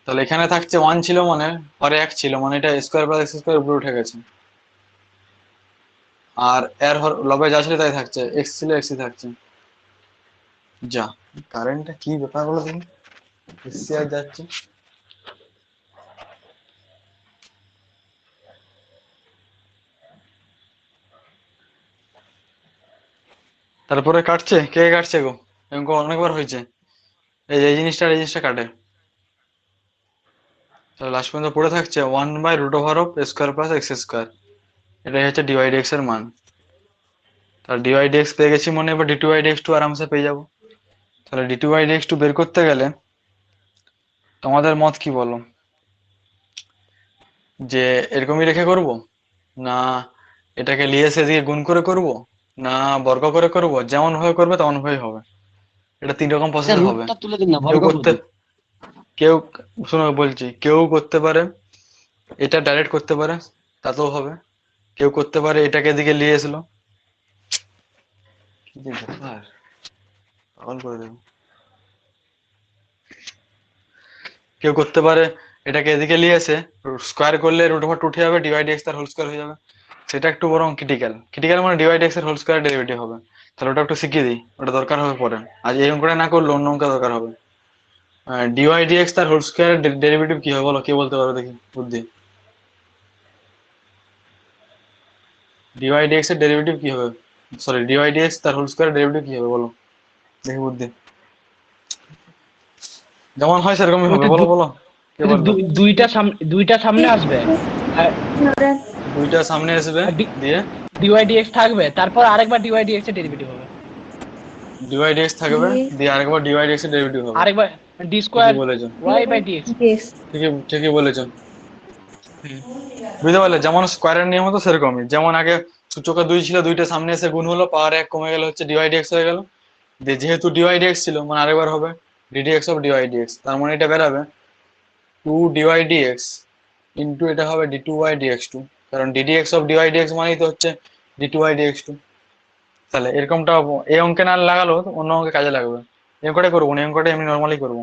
তাহলে এখানে থাকছে 1 ছিল মানে পরে 1 ছিল মানে এটা স্কয়ার প্লাস এক্স স্কয়ার উপরে উঠে গেছে। আর এর লবে যা ছিল তাই থাকছে, এক্স ছিল এক্সই থাকছে। যা কারেন্টটা কি ব্যাপার বলো দেখি, এসসি আর যাচ্ছে। তারপরে কাটছে, কে কাটছে গো? এরকম অনেকবার হয়েছে। এই জিনিসটা কাটে। তাহলে লাস্ট পর্যন্ত পড়ে থাকছে 1/√ওভার of square plus x square. এটাই হচ্ছে ডিওয়াই ডিএক্স এর মান। তাহলে ডিওয়াই ডিএক্স পেয়ে গেছি মনে, এবার ডিটু বাই ডিএক্স টু আরামসে পেয়ে যাবো। তাহলে ডিটু বাই ডিএক্স টু বের করতে গেলে তোমাদের মত কি বলো? যে এরকমই রেখে করব, না এটাকে লিএসএ দিয়ে গুণ করে করব, না বর্গ করে করব? যেমন ভাবে করবে তেমন ভাবেই হবে। এটা 3 রকম স্যার প্রসেসে হবে। রুটটা তুলে দিন না, কেউ বর্গ করতে করুন। কেউ শোনো বলছি, কেউ করতে পারে এটা ডাইরেক্ট করতে পারে, তাতেও হবে। কেউ করতে পারে এটাকে এদিকে নিয়ে এসলো, কি যে ব্যাপার, পাগল করে দেবো। কেউ করতে পারে এটাকে এদিকে নিয়ে এসে স্কোয়ার করলে রুট ওভার টু উঠে যাবে, ডিভাইড এক্স তার হোল স্কোয়ার হয়ে যাবে। সেটা একটু বরং ক্রিটিক্যাল মানে ডিভাইড এক্স এর হোল স্কোয়ার ডেরিভেটিভ হবে। তাহলে ওটা একটু শিখিয়ে দিই, ওটা দরকার হবে পরে। আজ এই অঙ্কটা না করলে অন্য অঙ্ক দরকার হবে। ডিওয়াই ডিএক্স তার হোল স্কোয়ার ডেরিভেটিভ কি হবে বলো, কে বলতে পারো দেখি বুদ্ধি? ডিওয়াই ডিএক্স এর ডেরিভেটিভ কি হবে, সরি ডিওয়াই ডিএক্স তার হোল স্কোয়ার ডেরিভেটিভ কি হবে বলো দেখি বুদ্ধি? যেমন হয় সেরকমই হবে, ওইটা বলো বলো, কে বলবে? দুইটা সামনে আসবে, আর দুইটা সামনে আসবে দিয়ে ডিওয়াই ডিএক্স থাকবে, তারপর আরেকবার ডিওয়াই ডিএক্স এর ডেরিভেটিভ হবে, ডিওয়াই ডিএক্স থাকবে দিয়ে আরেকবার ডিওয়াই ডিএক্স এর ডেরিভেটিভ হবে। আরেকবার ডি স্কোয়ার ঠিকই বলেছো, ওয়াই বাই ডিএক্স। ঠিকই বলেছো। বুঝতে পারলে? যেমন স্কোয়ারের নিয়ম হতো সেরকমই, যেমন আগে সূচকে 2 ছিল, দুইটা সামনে এসে গুণ হলো, পাওয়ার 1 কমে গেল, হচ্ছে ডিওয়াই ডিএক্স হয়ে গেল। দিয়ে যেহেতু ডিওয়াই ডিএক্স ছিল মানে আরেকবার হবে ডিডিএক্স অফ ডিওয়াই ডিএক্স, তার মানে এটা বেরাবে 2 ডিওয়াই ডিএক্স ইন্টু এটা হবে d2y dx2, কারণ ddx অফ ডিওয়াই ডিএক্স মানেই তো হচ্ছে d2y dx2। তাহলে এরকমটা এই অঙ্কে না লাগালো অন্য অঙ্কে কাজে লাগবে। এই অঙ্কটা করবো না, এই অঙ্কটা এমনি নর্মালি করবো।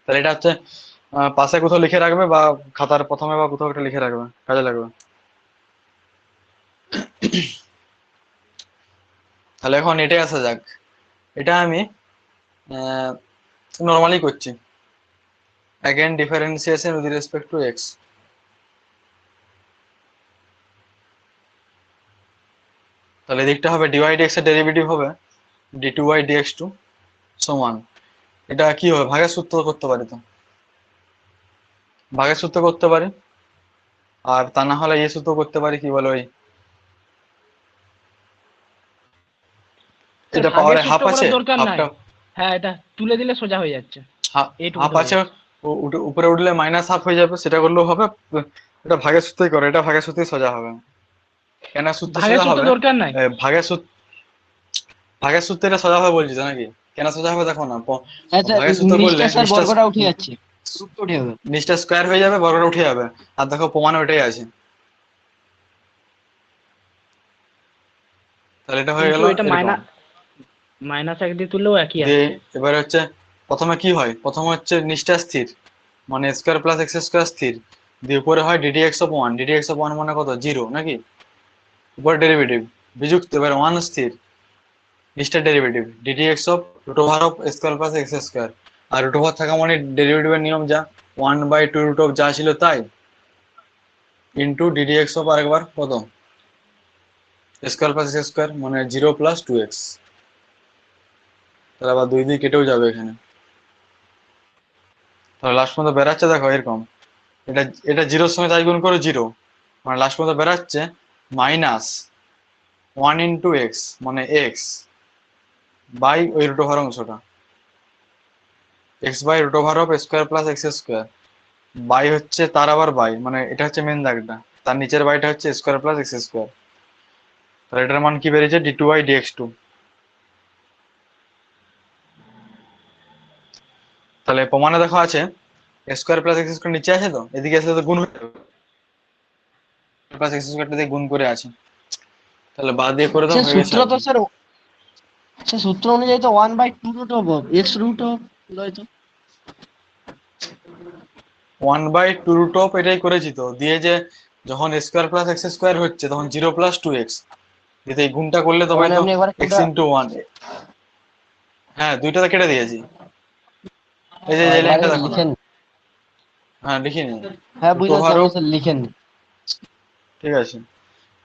তাহলে এটা হচ্ছে পাশে কোথাও লিখে রাখবে বা খাতার প্রথমে বা কোথাও একটা লিখে রাখবে, কাজে লাগবে। তাহলে এখন এটাই আসা যাক, এটা আমি নর্মালি করছি। again differentiation with respect to x। তাহলে এদিকটা হবে ডিওয়াই ডিএক্স এর ডেরিভেটিভ হবে d2y dx2 সমান, এটা কি হবে ভাগের সূত্র করতে পারি, তো ভাগের সূত্র করতে পারি, আর তা না হলে এই সূত্র করতে পারি, কি বলে ওই এটা পাওয়ারে হাফ আছে, দরকার নাই, হাফটা হ্যাঁ এটা তুলে দিলে সোজা হয়ে যাচ্ছে। হাফ আছে, উপরে উঠলে মাইনাস হাফ হয়ে যাবে, সেটা করলেও হবে। এটা ভাগের সূত্রই করে, এটা ভাগের সূত্রই সোজা হবে। কেন সূত্র ভাগের সোজা সূত্র হবে? দরকার নাই, ভাগের সূত্রে এটা সোজা হবে বলছি তো নাকি? কেন সোজা হবে দেখো না, হ্যাঁ স্যার, ভাগের সূত্র করলে নিচটা স্যার বর্গটা উঠে যাচ্ছে, রুটটা উঠে যাবে। নিচটা স্কোয়ার হয়ে যাবে, বর্গটা উঠে যাবে। আর দেখো প্রমাণে ওটাই আছে। তাহলে এটা হয়ে গেল কিন্তু এটা মাইনাস এক দিয়ে তুললেও একই যে আছে। এবারে হচ্ছে প্রথমে কি হয়, প্রথমে হচ্ছে নিচটা স্থির, মানে স্কোয়ার প্লাস এক্স স্কোয়ার স্থির, দিয়ে উপরে হয় DD x of one, DD x of one মানে কত, জিরো নাকি, উপরে ডেরিভেটিভ বিযুক্ত, এবার ওয়ান স্থির, নিচটা derivative d d x of root over of square plus x square, আর রুট ওভার থাকা মানে ডেরিভেটিভের নিয়ম যা, one by two root of যা ছিল তাই, ইন্টু ডিডি এক্স অফ আরেকবার কত স্কোয়ার প্লাস এক্স স্কোয়ার মানে জিরো প্লাস টু এক্স। তাহলে আবার দুই দুই কেটেও যাবে এখানে, তাহলে লাস্ট পর্যন্ত বেরাচ্ছে দেখো এরকম, এটা এটা জিরোর সঙ্গে তাই গুণ করে জিরো, মানে লাস্ট পর্যন্ত বেরাচ্ছে মাইনাস ওয়ান ইন্টু এক্স মানে এক্স বাই ওই রুট ওভার অংশটা, x by root over of square plus x square, by হচ্ছে তার আবার বাই, মানে এটা হচ্ছে মেন দাগটা, তার নিচের বাইটা হচ্ছে স্কোয়ার প্লাস এক্স স্কোয়ার। তাহলে এটার মান কি বেরিয়েছে, d two by d x two. তাহলে প্রমাণে দেখো আছে স্কোয়ার প্লাস এক্স স্কোয়ার নিচে আছে, তো এদিকে আসলে তো গুণ প্লাস এক্স স্কোয়ারটা দিয়ে গুণ করে আছে, তাহলে বাদ দিয়ে করে দাও, সে হয়ে গেছে। সূত্র তো স্যার, সে সূত্র অনুযায়ী তো 1/2 এক্স রুট অফ তো। 1/2 এটাই করেছি তো, দিয়ে যে যখন স্কোয়ার প্লাস এক্স স্কোয়ার হচ্ছে তখন জিরো প্লাস টু এক্স, দিয়ে এই গুণটা করলে তবে মানে তো আপনি একবার এক্স ইন্টু ওয়ান, হ্যাঁ দুইটাতে কেটে দিয়েছি, এই যে এই একবারে লাইনটা দেখো না, লিখেন। হ্যাঁ লিখিনি, হ্যাঁ রুট বুঝতে পারছি, ওভার আপনি অফ, স্যার লিখেন। ঠিক আছে,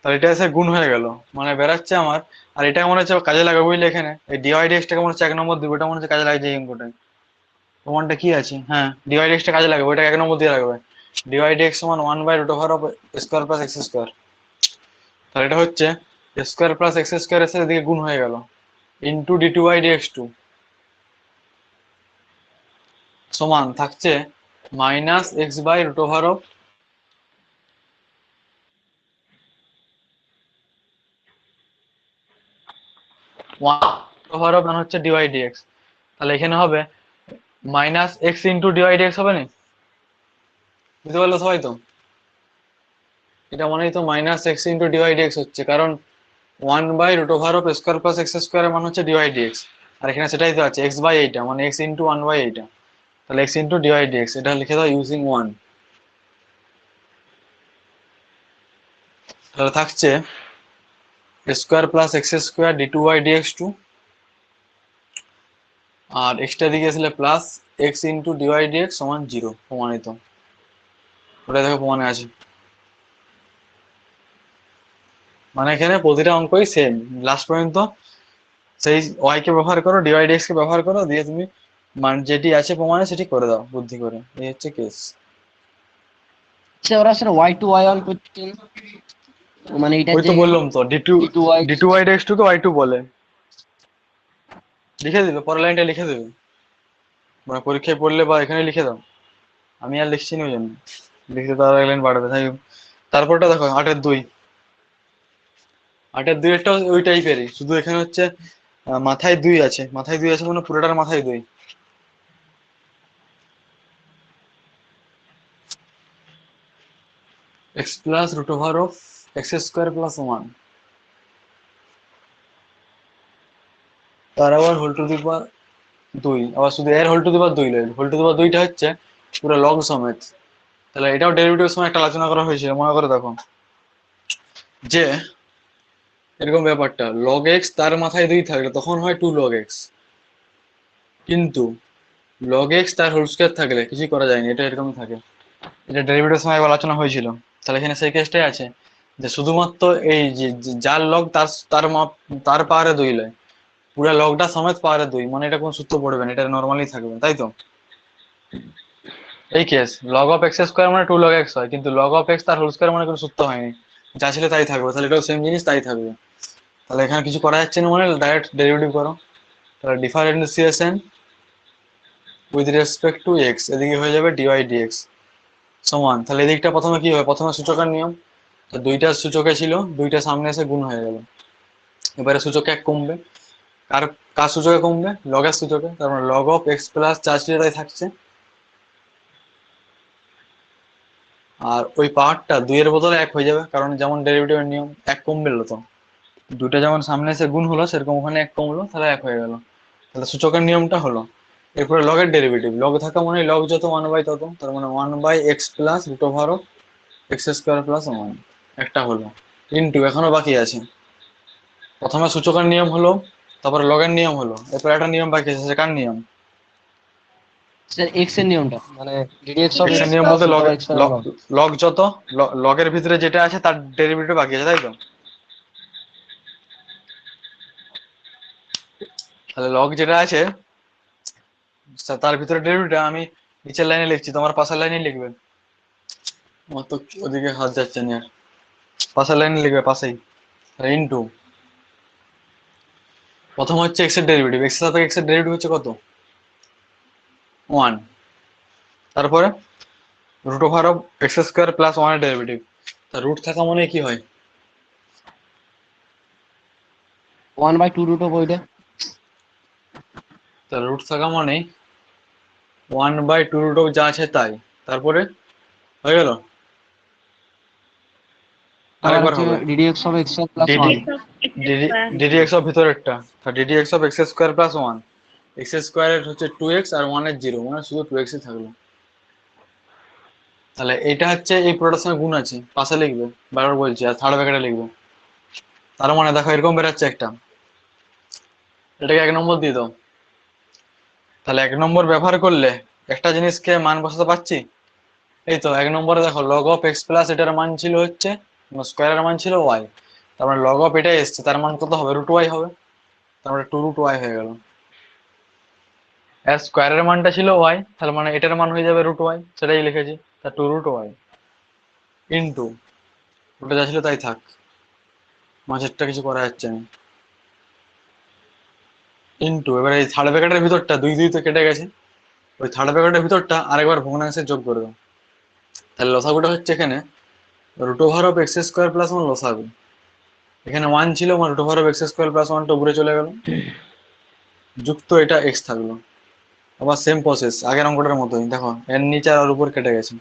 তাহলে এটা এসে গুণ হয়ে গেল, মানে বেরাচ্ছে আমার, আর এটা মনে হচ্ছে কাজে লাগাবো বুঝলে, এখানে এই ডিওয়াই ডিএক্সটাকে মনে হচ্ছে 1 নম্বর দিব, এটা মনে হচ্ছে কাজে লাগছে এই অঙ্কটায়, প্রমাণটা কি আছে, হ্যাঁ ডিওয়াই ডিএক্সটা কাজে লাগবে, ওটা 1 নম্বর দিয়ে লাগবে, ডিওয়াই ডিএক্স সমান one by root over of square plus x square, তাহলে এটা হচ্ছে স্কোয়ার প্লাস এক্স স্কোয়ার এসে এদিকে গুণ হয়ে গেল into d two by d x two সমান থাকছে minus x by root over of one over of হচ্ছে ডিওয়াই ডিএক্স, তাহলে এখানে হবে minus x into dy d x হবে না, বুঝতে পারলো সবাই তো, এটা মনেই তো minus x into dy d x হচ্ছে, কারণ one by root over of square plus x স্কোয়ারের মান হচ্ছে ডিওয়াই ডিএক্স, আর এখানে সেটাই তো আছে এক্স বাই এইটা মানে এক্স ইন্টু ওয়ান বাই এইটা, তাহলে এক্স ইন্টু ডিওয়াই ডিএক্স, এটা লিখে দাও ইউজিং ওয়ান, তাহলে থাকছে square plus x square D two by d x two, আর এক্সট্রা দিকে আসলে plus x into dy dx সমান জিরো, প্রমাণিত, ওটা দেখো প্রমাণে আছে, মানে এখানে প্রতিটা অঙ্কই সেম, লাস্ট পর্যন্ত সেই ওয়াই কে ব্যবহার করো, ডিওয়াই ডিএক্স কে ব্যবহার করো, দিয়ে তুমি মান যেটি আছে প্রমাণে সেটি করে দাও বুদ্ধি করে, এই হচ্ছে কেস। সে ওরা স্যার y2 y1 করছেন, মানে এটা ওই যে তো বললাম তো d2y D two Y dx two কে ওয়াই টু বলে, লিখে দিবে পরের লাইনটা লিখে দেবে, মানে পরীক্ষায় পড়লে বা এখানে লিখে দাও, আমি আর লিখছি না ওই জন্য, লিখতে তো আর এক লাইন বাড়বে তাই। তারপরটা দেখো 8-2, 8-2 একটা ওই টাইপেরই, শুধু এখানে হচ্ছে মাথায় দুই আছে, মাথায় দুই আছে মানে পুরোটার মাথায় দুই, x plus root over of x square plus one, তার আবার হোল টু দি পাওয়ার দুই, আবার শুধু এর হোল টু দি পাওয়ার দুই লয়, হোল টু দি পাওয়ার দুইটা হচ্ছে পুরো লগ সমেত, তাহলে এটাও ডেরিভেটিভের সময় একটা আলোচনা করা হয়েছিল মনে করে দেখো, যে এরকম ব্যাপারটা লগ এক্স তার মাথায় দুই থাকলে তখন হয় টু লগ এক্স, কিন্তু লগ এক্স তার হোল স্কোয়ার থাকলে কিছুই করা যায়নি, এটা এরকমই থাকে, এটা ডেরিভেটিভের সময় আলোচনা হয়েছিল, তাহলে এখানে সেই কেসটাই আছে যে শুধুমাত্র এই যে যার লগ তার তার মাপ তার পাওয়ারে দুই লয়, পুরো লগটা সমেত পাওয়ারে দুই, মানে এটা কোনো সূত্র পড়বে না, এটা নর্মালি থাকবে তাই তো, এই case log of x square মানে টু লগ এক্স হয়, কিন্তু লগ অফ এক্স তার হোল স্কোয়ার মানে কোনো সূত্র হয়নি, যা ছিল তাই থাকবে, তাহলে এটাও সেম জিনিস তাই থাকবে, তাহলে এখানে কিছু করা যাচ্ছে না, মানে ডাইরেক্ট ডেরিভেটিভ করো, তাহলে differentiation with respect to x এদিকে হয়ে যাবে ডিওয়াই ডিএক্স সমান, তাহলে এদিকটা প্রথমে কি হবে, প্রথমে সূচকের নিয়ম, তো দুইটা সূচকে ছিল, দুইটা সামনে এসে গুণ হয়ে গেল, এবারে সূচক এক কমবে, কার কার সূচকে কমবে, লগের সূচকে, তার মানে লগ অফ এক্স প্লাস যা ছিল তাই থাকছে, আর ওই পাওয়ারটা দুইয়ের বদলে এক হয়ে যাবে, কারণ যেমন ডেরিভেটিভের নিয়ম এক কমবে তো, দুইটা যেমন সামনে এসে গুণ হলো সেরকম ওখানে এক কমলো, তাহলে এক হয়ে গেল, তাহলে সূচকের নিয়মটা হলো এরপরে লগের ডেরিভেটিভ, লগ থাকা মানে লগ যত 1 বাই তত, তার মানে 1 by x plus root over x square plus 1 একটা হলো। ইনটু এখনো বাকি আছে, প্রথমে সূচকের নিয়ম হলো, তারপরে লগের নিয়ম হলো, এরপর একটা নিয়ম বাকি আছে, সে কার নিয়ম? স্যার এক্স এর নিয়মটা মানে ডিডিএক্স অফ এক্স এর এক্স নিয়ম প্লাস বলতে root log over x square log. Log যত লগের ভিতরে যেটা আছে তার ডেরিভেটিভ বাকি আছে, তাই তো? তাহলে লগ যেটা আছে তার ভিতরে ডেরিভেটিভ আমি নিচের লাইনে লিখছি, তোমার পাশের লাইনে লিখবে। আমার তো ওদিকে হাত যাচ্ছে না, পাশের লাইনে লিখবে পাশেই। ইনটু প্রথম হচ্ছে এক্স এর ডেরিভেটিভ, এক্স এর সাথে এক্স এর ডেরিভেটিভ হচ্ছে কত? 1। তারপরে root over of x square plus 1 এর ডেরিভেটিভ, তা রুট থাকা মানে কি হয়? 1/2 রুট অফ ওইটা। তা রুট থাকা মানে 1/2 রুট অফ যা আছে তাই, তারপরে হয়ে গেল। আর আরেকবার হচ্ছে হবে ddx of X plus DD 1। DD x of ভিতরেরটা, DD x of x square plus 1, এক্স স্কোয়ারের হচ্ছে 2x আর 1 এর 0, মানে শুধু 2x ই থাকলো। তাহলে এটা হচ্ছে এই পুরোটার সঙ্গে গুণ আছে, পাশে লিখবে, বারবার বলছি, আর থার্ড ব্র্যাকেটে লিখবে। তার মানে দেখো এরকম বেরাচ্ছে একটা, এটাকে 1 নম্বর দিয়ে দাও। তাহলে 1 নম্বর ব্যবহার করলে একটা জিনিসকে মান বসাতে পারছি। এই তো 1 নম্বরে দেখো লগ অফ এক্স প্লাস এটার মান ছিল হচ্ছে স্কোয়ারের মান ছিল ওয়াই, তার মানে লগ অফ এটাই এসছে, তার মান কত হবে? রুট ওয়াই হবে, তার মানে 2 রুট ওয়াই হয়ে গেল। আর স্কোয়ারের মানটা ছিল ওয়াই, তাহলে মানে এটার মান হয়ে যাবে রুট ওয়াই, সেটাই লিখেছি, তা 2 রুট ওয়াই ইনটু ওটা যা ছিল তাই থাক, মাঝেরটা কিছু করা যাচ্ছে না। ইনটু এবার এই থার্ড ব্র্যাকেটের ভিতরটা 2 2 তো কেটে গেছে, ওই থার্ড ব্র্যাকেটের ভিতরটা আরেকবার ভগ্নাংশে যোগ করে দাও। তাহলে লসাগুটা হচ্ছে এখানে root over of x square plus 1 লসাগু, এখানে 1 ছিল, মানে root over of x square plus 1 টা উপরে চলে গেল, যুক্ত এটা এক্স থাকলো। আবার সেম প্রসেস আগের অঙ্কটার মতোই, দেখো এর নিচে আর উপর কেটে গেছে,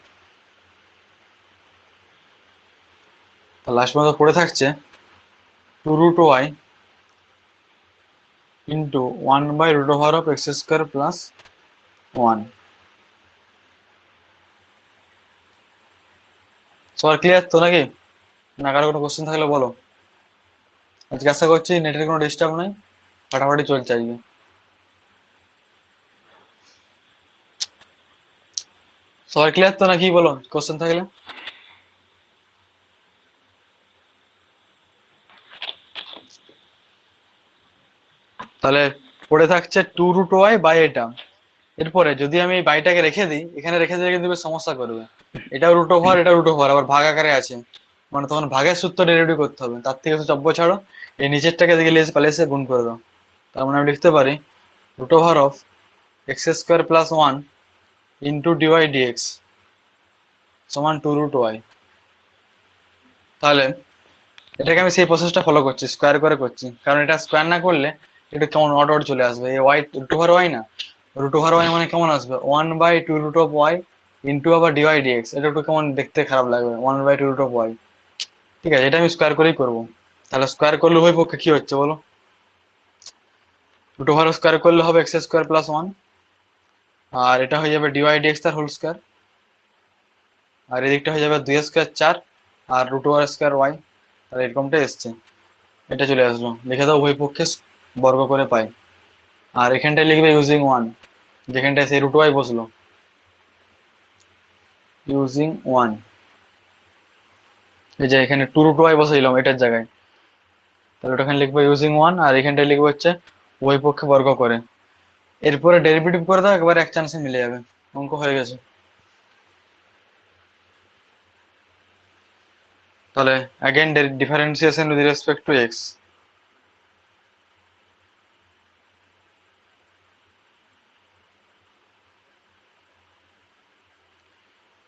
লাস্ট পর্যন্ত পড়ে থাকছে 2 root y into 1 by root over of x square plus 1। সবার ক্লিয়ার তো নাকি? না কারো কোনো কোশ্চেন থাকলে বলো। আজকে আশা করছি নেটের কোনো ডিস্টার্ব নাই, ফাটাফাটি চলছে আজকে। সবার ক্লিয়ার তো নাকি, বলো কোশ্চেন থাকলে। তাহলে পড়ে থাকছে 2 রুট ওয়াই বাই এটা। এরপরে যদি আমি এই বাইটাকে রেখে দিই, এখানে রেখে দিলে কিন্তু বেশ সমস্যা করবে, এটাও রুট ওভার এটা রুট ওভার আবার ভাগ আকারে আছে, মানে তখন ভাগের সূত্র ডেরিভেটিভ করতে হবে, তার থেকে চব্য ছাড়ো, এই নিচেরটাকে দিকে লেস পালে এসে গুণ করে দাও। তার মানে আমি লিখতে পারি root over of x square plus 1 into dy dx সমান 2 রুট ওয়াই। তাহলে এটাকে আমি সেই প্রসেসটা ফলো করছি, স্কোয়ার করে করছি, কারণ এটা স্কোয়ার না করলে এটা কেমন অড অড চলে আসবে, এই ওয়াই রুট ওভার ওয়াই না, রুট ওভার ওয়াই মানে কেমন আসবে 1/2 রুট অফ ওয়াই ইন্টু আবার ডিওয়াই ডিএক্স, এটা একটু কেমন দেখতে খারাপ লাগবে 1/2 রুট অফ ওয়াই। ঠিক আছে, এটা আমি স্কোয়ার করেই করবো। তাহলে স্কোয়ার করলে উভয় পক্ষে কি হচ্ছে বলো, রুট ওভার স্কোয়ার করলে হবে এক্স স্কোয়ার প্লাস 1, আর এটা হয়ে যাবে ডিওয়াই ডিএক্স তার হোল স্কোয়ার, আর এদিকটা হয়ে যাবে 2 স্কোয়ার 4 আর রুট ওভার স্কোয়ার ওয়াই, তাহলে এরকমটা এসছে, এটা চলে আসলো, লিখে দাও উভয় পক্ষে বর্গ করে পাই। আর এখানটায় লিখবে ইউজিং 1, যেখানটায় সেই রুট ওয়াই বসলো, ইউজিং 1, এই যে এখানে 2 রুট ওয়াই বসাইলাম এটার জায়গায়, তাহলে ওটাখানে লিখবো ইউজিং 1, আর এখানটায় লিখবো হচ্ছে উভয় পক্ষে বর্গ করে। এরপরে ডেরিভেটিভ করে দাও, একবার এক চান্সে মিলে যাবে, অঙ্ক হয়ে গেছে। তাহলে again differentiation with respect to x,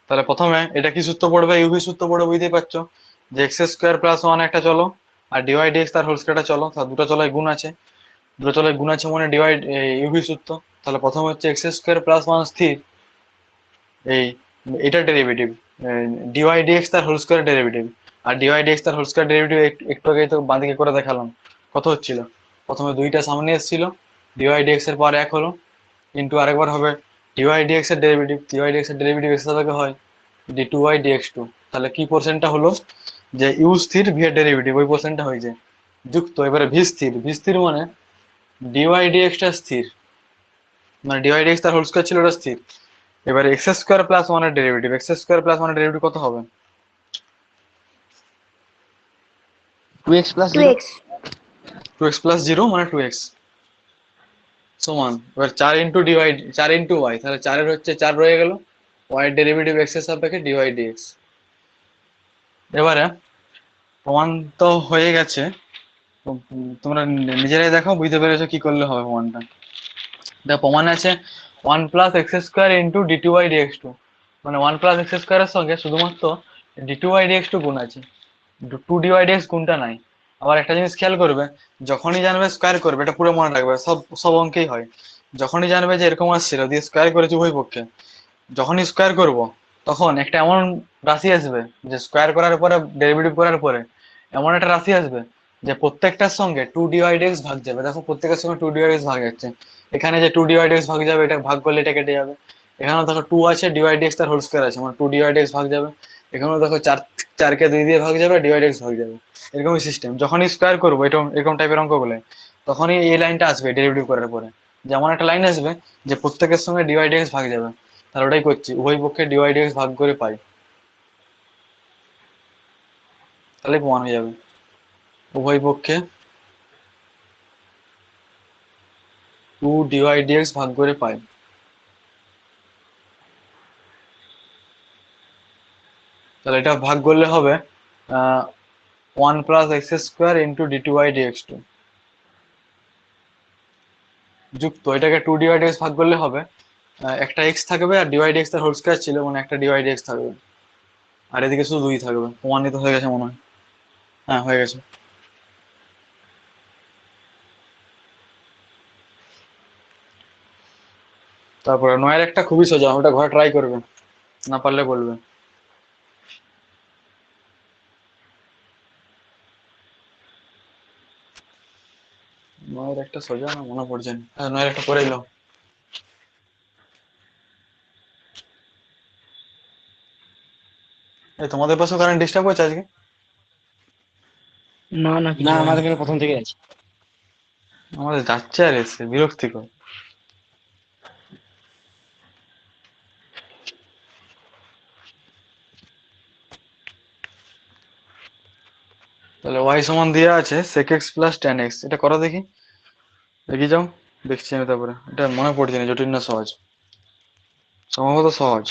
তাহলে প্রথমে এটা কি সূত্র পড়বে, ইউভি সূত্র পড়বে, বুঝতেই পারছো যে এক্স স্কোয়ার প্লাস 1 একটা চলো, আর ডিওয়াই ডিএক্স তার হোল স্কোয়ারটা চলো, তার দুটো চলায় গুণ আছে, দুটো চলায় গুণ আছে মানে ডিওয়াই ইউভি সূত্র। তাহলে প্রথম হচ্ছে এক্স স্কোয়ার প্লাস 1 স্থির, এই এটার ডেরিভেটিভ ডিওয়াই ডিএক্স তার হোল স্কোয়ার ডেরিভেটিভ, আর ডিওয়াই ডিএক্স তার হোল স্কোয়ার ডেরিভেটিভ একটু আগে তো বাঁদিকে করে দেখালাম কত হচ্ছিল, প্রথমে দুইটা সামনে এসেছিল, ডিওয়াই ডিএক্স এর পর 1 হলো, ইন্টু আরেকবার হবে ডিওয়াই ডিএক্স এর ডেরিভেটিভ, ডিওয়াই ডিএক্স এর ডেরিভেটিভ এক্স সাপেক্ষে হয় d2y dx2। তাহলে কি পোর্শনটা হলো, যে ইউ স্থির ভি এর ডেরিভেটিভ ওই পোর্শনটা হয়েছে যুক্ত এবারে ভি স্থির, ভি স্থির মানে ডিওয়াই ডিএক্স টা স্থির, মানে ডিওয়াই ডিএক্স তার হোল স্কয়ার ছিল ওটা স্থির। এবারে এক্স স্কয়ার প্লাস 1 এর ডেরিভেটিভ, এক্স স্কয়ার প্লাস 1 এর ডেরিভেটিভ কত হবে? 2x plus 2x 2x plus 0 মানে 2x সমান এবার 4 ইনটু ডিওয়াই 4 ইনটু y, তাহলে 4 এর হচ্ছে 4 রয়ে গেল, y এর ডেরিভেটিভ x এর সাপেক্ষে ডিওয়াই ডিএক্স। এবারে প্রমাণ তো হয়ে গেছে, তোমরা নিজেরাই দেখো বুঝতে পেরেছো কি করলে হবে প্রমাণটা। দেখো প্রমাণ আছে 1 plus x square into d2y dx2, মানে 1 প্লাস এক্স স্কোয়ারের সঙ্গে শুধুমাত্র d2y dx2 গুণ আছে, 2dy dx গুণটা নাই। আবার একটা জিনিস খেয়াল করবে, যখনই জানবে স্কোয়ার করবে, এটা পুরো মনে রাখবে, সব সব অঙ্কেই হয়, যখনই জানবে যে এরকম আসছিল দিয়ে স্কোয়ার করেছি উভয় পক্ষে, যখনই স্কোয়ার করব তখন একটা এমন রাশি আসবে যে স্কোয়ার করার পরে ডেরিভেটিভ করার পরে এমন একটা রাশি আসবে যে প্রত্যেকটার সঙ্গে 2dy dx ভাগ যাবে। দেখো প্রত্যেকের সঙ্গে 2dy dx ভাগ যাচ্ছে, এখানে যে 2dy dx ভাগ যাবে এটা ভাগ করলে এটা কেটে যাবে, এখানেও দেখো 2 আছে dy dx তার হোল স্কয়ার আছে মানে 2dy dx ভাগ যাবে, এখানেও দেখো 4 কে 2 দিয়ে ভাগ যাবে, dy dx ভাগ যাবে। এরকমই সিস্টেম, যখনই স্কোয়ার করবো এরকম এরকম টাইপের অঙ্কগুলো তখনই এই লাইনটা আসবে ডেরিভেটিভ করার পরে, যেমন একটা লাইন আসবে যে প্রত্যেকের সঙ্গে dy dx ভাগ যাবে, তাহলে ওটাই করছি, উভয় পক্ষে dy dx ভাগ করে পাই, তাহলে প্রমাণ হয়ে যাবে উভয় পক্ষে 2 dy dx ভাগ করে পাই। তাহলে এটা ভাগ করলে হবে 1 plus x square into d2y dx2 যুক্ত এটাকে 2 dy dx ভাগ করলে হবে একটা x থাকবে আর dy dx তার হোল স্কয়ার ছিল মানে একটা dy dx থাকবে, আর এদিকে শুধু 2 থাকবে। প্রমাণিত হয়ে গেছে মনে হয়, হ্যাঁ হয়ে গেছে। তারপরে 9 এর একটা খুবই সোজা, ওটা ঘরে ট্রাই করবে, না পারলে বলবে। 9 এর একটা সোজা না মনে পড়ছে না, হ্যাঁ 9 এর একটা করে এলো। এই তোমাদের পাশে কারেন্ট ডিস্টার্ব হচ্ছে আজকে? না না না আমাদের এখানে প্রথম থেকে আছে। আমাদের যাচ্ছে আর এসে বিরক্তিকর। তাহলে y সমান দেওয়া আছে sec x plus tan x, এটা করো দেখি, দেখি যাও, দেখছি আমি। তারপরে এটা মনে পড়ছে না, জটিল না সহজ, সম্ভবত সহজ।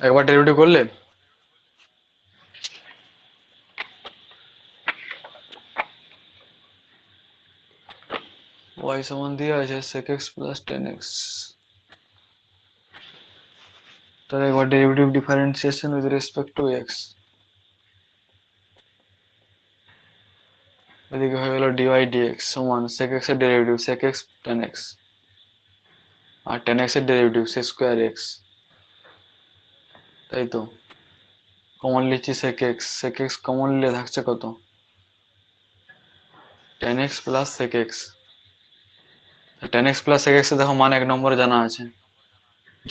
একবার ডেরিভেটিভ করলে y সমান দেওয়া আছে sec x plus tan x, তাহলে একবার derivative differentiation with respect two x, এদিকে হয়ে গেল dy dx সমান sec x এর derivative sec x tan x আর tan x এর ডেরিভেটিভ sec স্কয়ার x, তাই তো। কমন লিখছি sec x কমন নিলে থাকছে কত, tan x plus sec x। tan x plus sec x এ দেখো মান 1 নম্বরে জানা আছে,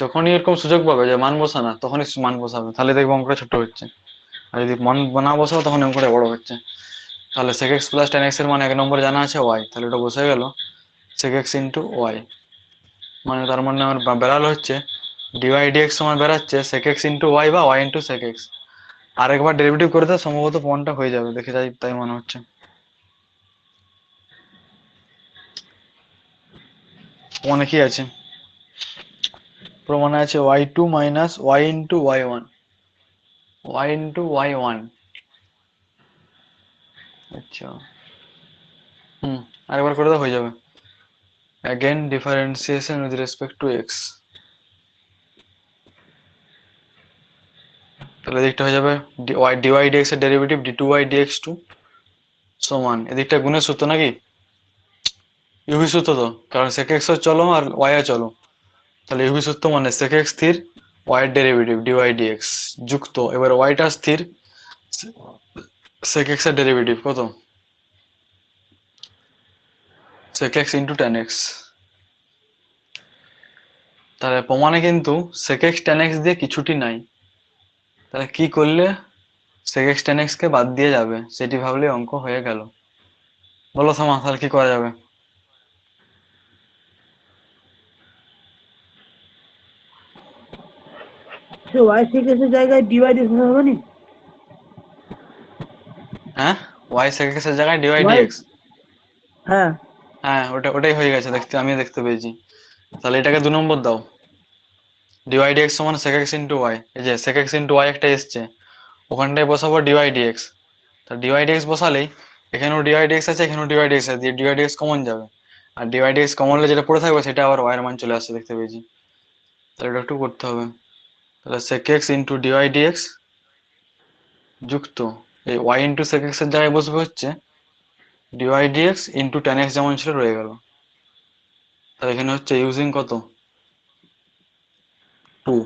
যখনই এরকম সুযোগ পাবে যে মান বসানা তখনই মান বসাবে, তাহলে দেখবো অঙ্কটা ছোট হচ্ছে, আর যদি মান না বসাও তখন অঙ্কটা বড় হচ্ছে। তাহলে sec x plus tan x এর মান 1 নম্বরে জানা আছে y, তাহলে এটা বসে গেল sec x ইন্টু y, মানে তার মানে আমার বেড়ালো হচ্ছে dy dx সমান বেড়াচ্ছে sec x ইন্টু y বা y ইন্টু sec x। আরেকবার ডেরিভেটিভ করে তো সম্ভবত প্রমাণটা হয়ে যাবে, দেখে যাই তাই মনে হচ্ছে। প্রমাণে কি আছে, প্রমাণে আছে y2 minus y into y1, y into y1। আচ্ছা আরেকবার করে দাও হয়ে যাবে। again differentiation with respect to x, তাহলে এদিকটা হয়ে যাবে dy dx এর ডেরিভেটিভ d2y dx2 সমান, এদিকটা গুণের সূত্র নাকি ইউভি সূত্র তো, কারণ sec x চলো আর y চলো, তাহলে ইউভি সূত্র মানে sec x স্থির y এর ডেরিভেটিভ dy dx যুক্ত এবার y টা স্থির sec x এর ডেরিভেটিভ কত sec x into tan x। তাহলে প্রমাণে কিন্তু sec x tan x দিয়ে কিছুটি নাই, তাহলে কি করলে sec x tan x কে বাদ দিয়ে যাবে সেটি ভাবলে অঙ্ক হয়ে গেল। বলো সমা তাহলে কি করা যাবে? সে ওয়াই সিকেন্স এর জায়গায় ডিভাইড হবে নি? হ্যাঁ y sec x এর জায়গায় dy Y dx। হ্যাঁ, হ্যাঁ ওটাই হয়ে গেছে, আমি দেখতে পেয়েছি। তাহলে এটাকে 2 নম্বর দাও, dy dx সমান sec x ইন্টু y। এই যে sec x ইন্টু y একটা এসছে, ওখানটায় বসাবো dy dx। তা dy dx বসালেই এখানেও dy dx আছে, এখানেও dy dx আছে, dy dx কমন যাবে, আর dy dx কমন হলে যেটা পড়ে থাকবে সেটা আবার y এর মান চলে আসছে দেখতে পেয়েছি। তাহলে এটা একটু করতে হবে। তাহলে sec x into dy dx যুক্ত এই y ইন্টু sec x এর জায়গায় বসবে হচ্ছে dy dx into tan x যেমন ছিল রয়ে গেল। তাহলে এখানে হচ্ছে ইউজিং কত 2।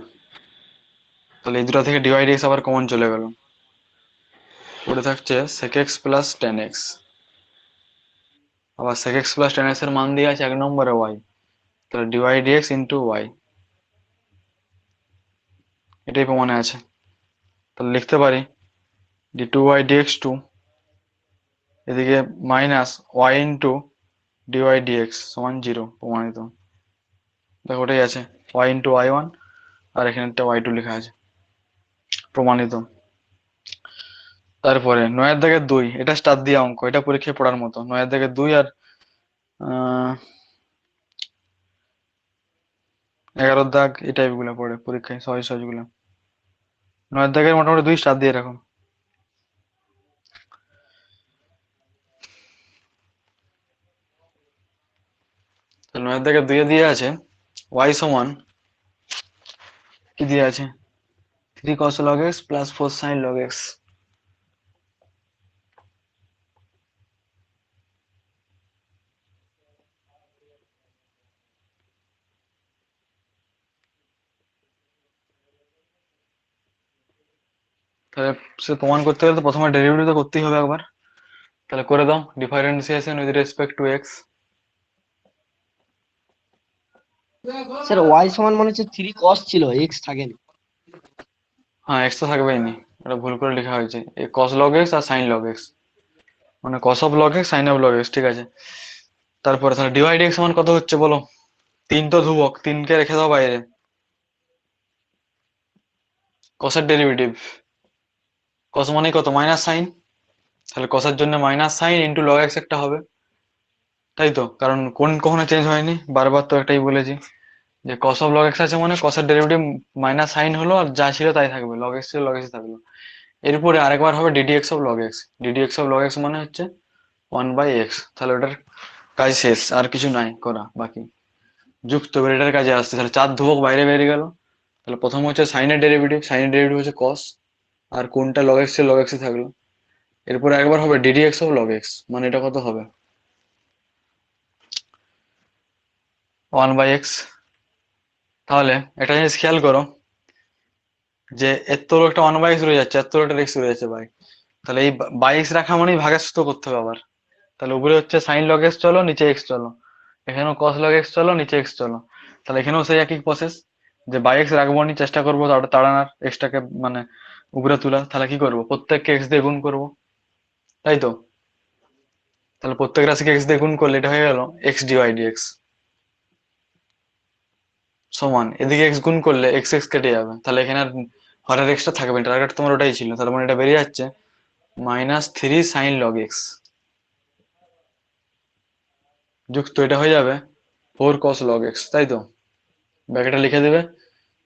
তাহলে এই দুটো থেকে dy dx আবার কমন চলে গেল, পড়ে থাকছে sec x plus tan x। আবার sec x plus tan x এর মান দিয়ে আছে 1 নম্বরে y, তাহলে dy dx ইন্টু y, এটাই প্রমাণে আছে। তাহলে লিখতে পারি d2y dx2 এদিকে minus y into dy dx সমান 0 প্রমাণিত। দেখো ওটাই আছে y ইন্টু y1 আর এখানে একটা y2 লেখা আছে প্রমাণিত। তারপরে 9 দাগের 2, এটা স্টার দিয়ে অঙ্ক, এটা পরীক্ষায় পড়ার মতো। 9 দাগের 2 আর 11 দাগ এই টাইপ গুলা পড়ে পরীক্ষায়, সহজ সহজ গুলা। 9 দাগের মোটামুটি 2 স্টার দিয়ে রাখো। 9 দাগের 2 দিয়ে আছে y সমান কি দিয়ে আছে 3 cos log x plus 4 sin log x। তাহলে সে প্রমাণ করতে গেলে তো প্রথমে ডেরিভেটিভ তো করতেই হবে একবার। তাহলে করে দাও differentiation with respect to x. Sir y সমান মনে হচ্ছে 3 cos ছিল, x থাকেনি। হ্যাঁ এক্স তো থাকবেই নি, এটা ভুল করে লেখা হয়েছে, এই cos log x আর sin log x, মানে cos of log x sin of log x, ঠিক আছে। তারপরে তাহলে dy dx সমান কত হচ্ছে বলো? 3 তো ধ্রুবক, 3 কে রেখে দাও বাইরে, cos এর ডেরিভেটিভ cos মানে কত মাইনাস সাইন, তাহলে cos এর জন্য minus sine into log x একটা হবে, তাই তো? কারণ কোন কখনো চেঞ্জ হয়নি, বারবার তো একটাই বলেছি যে cos of log x আছে মানে cos এর ডেরিভেটিভ মাইনাস সাইন হলো আর যা ছিল তাই থাকবে, log x ছিল log x থাকলো। এরপরে আরেকবার হবে ddx of log x, ddx of log x মানে হচ্ছে 1/x। তাহলে ওটার কাজ শেষ, আর কিছু নাই করা বাকি। যুক্ত এবার এটার কাজে আসছে, তাহলে 4 ধ্রুবক বাইরে বেরিয়ে গেল। তাহলে প্রথম হচ্ছে সাইনের ডেরিভেটিভ, সাইনের ডেরিভেটিভ হচ্ছে cos, আর কোনটা log x ছিল log x থাকলো। এরপরে একবার হবে ddx of log x, মানে এটা কত হবে 1/x। তাহলে একটা জিনিস খেয়াল করো যে এর তো একটা 1/x রয়ে যাচ্ছে, এর তো একটা x রয়ে যাচ্ছে বাই, তাহলে এই বাই x রাখা মানেই ভাগের সূত্র করতে হবে আবার। তাহলে উপরে হচ্ছে সাইন লগ এক্স চলো, নিচে এক্স চলো, এখানেও কস লগ এক্স চলো, নিচে এক্স চলো। তাহলে এখানেও সেই একই প্রসেস, যে বাই এক্স রাখবো নি, চেষ্টা করবো তাড়ানোর এক্সটাকে, মানে উপরে তোলা। তাহলে কি করবো প্রত্যেককে এক্স দিয়ে গুণ করবো, তাই তো? তাহলে প্রত্যেক রাশিকে এক্স দিয়ে গুণ করলে এটা হয়ে গেল এক্স ডিওয়াই ডিএক্স সমান, এদিকে এক্স গুণ করলে এক্স এক্স কেটে যাবে, তাহলে এখানে আর হরের এক্সটা থাকবে না, টার্গেট তোমার ওটাই ছিল। তার মানে এটা বেরিয়ে যাচ্ছে -3 সাইন লগ এক্স যুক্ত এটা হয়ে যাবে 4 cos log x, তাই তো? ব্র্যাকেটে লিখে দেবে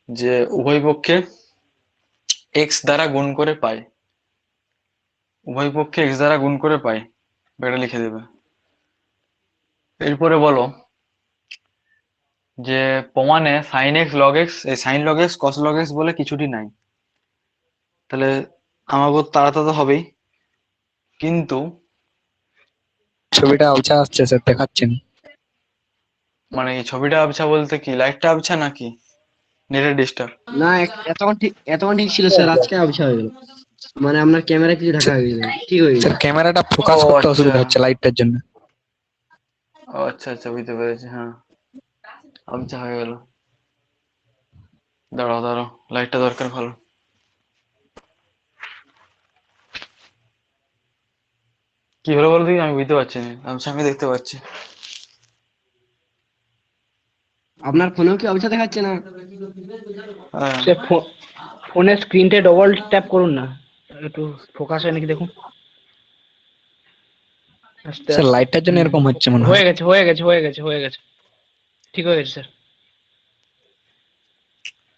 যে উভয় পক্ষে x দ্বারা গুণ করে পাই, উভয় পক্ষে x দ্বারা গুণ করে পাই, ব্র্যাকেটে লিখে দেবে। এরপরে বলো যে প্রমাণে sin x log x, এই sin log x cos log x বলে কিছুটি নাই। তাহলে আমাকে তাড়াতাড়ি তো হবেই, কিন্তু ছবিটা আবছা আসছে স্যার, দেখাচ্ছেন। মানে এই ছবিটা আবছা বলতে কি লাইটটা আবছা নাকি? নেটের ডিস্টার্ব। না এতক্ষণ ঠিক ছিল স্যার, আজকে আবছা হয়ে গেল। মানে আপনার ক্যামেরা কিছু ঢাকা হয়ে গেল, ঠিক হয়ে গেল। স্যার ক্যামেরাটা ফোকাস ও করতে আচ্ছা। অসুবিধা হচ্ছে লাইটটার জন্য। ও আচ্ছা আচ্ছা, বুঝতে পেরেছি। হ্যাঁ, আবছা হয়ে গেল। দাঁড়াও দাঁড়াও, লাইটটা দরকার ভালো। কি হলো বলো দেখি, আমি বুঝতে পারছি না, আমি সামনে দেখতে পাচ্ছি। আপনার ফোনেও কি আবছা দেখাচ্ছে না? হ্যাঁ। সে ফোনের স্ক্রিনটা ডবল ট্যাপ করুন না, একটু ফোকাস হয় নাকি দেখুন। আস্তে স্যার আস্তে। লাইটটার জন্য এরকম হচ্ছে মনে হয়। হয়ে গেছে হয়ে গেছে হয়ে গেছে হয়ে গেছে, ঠিক হয়ে গেছে স্যার।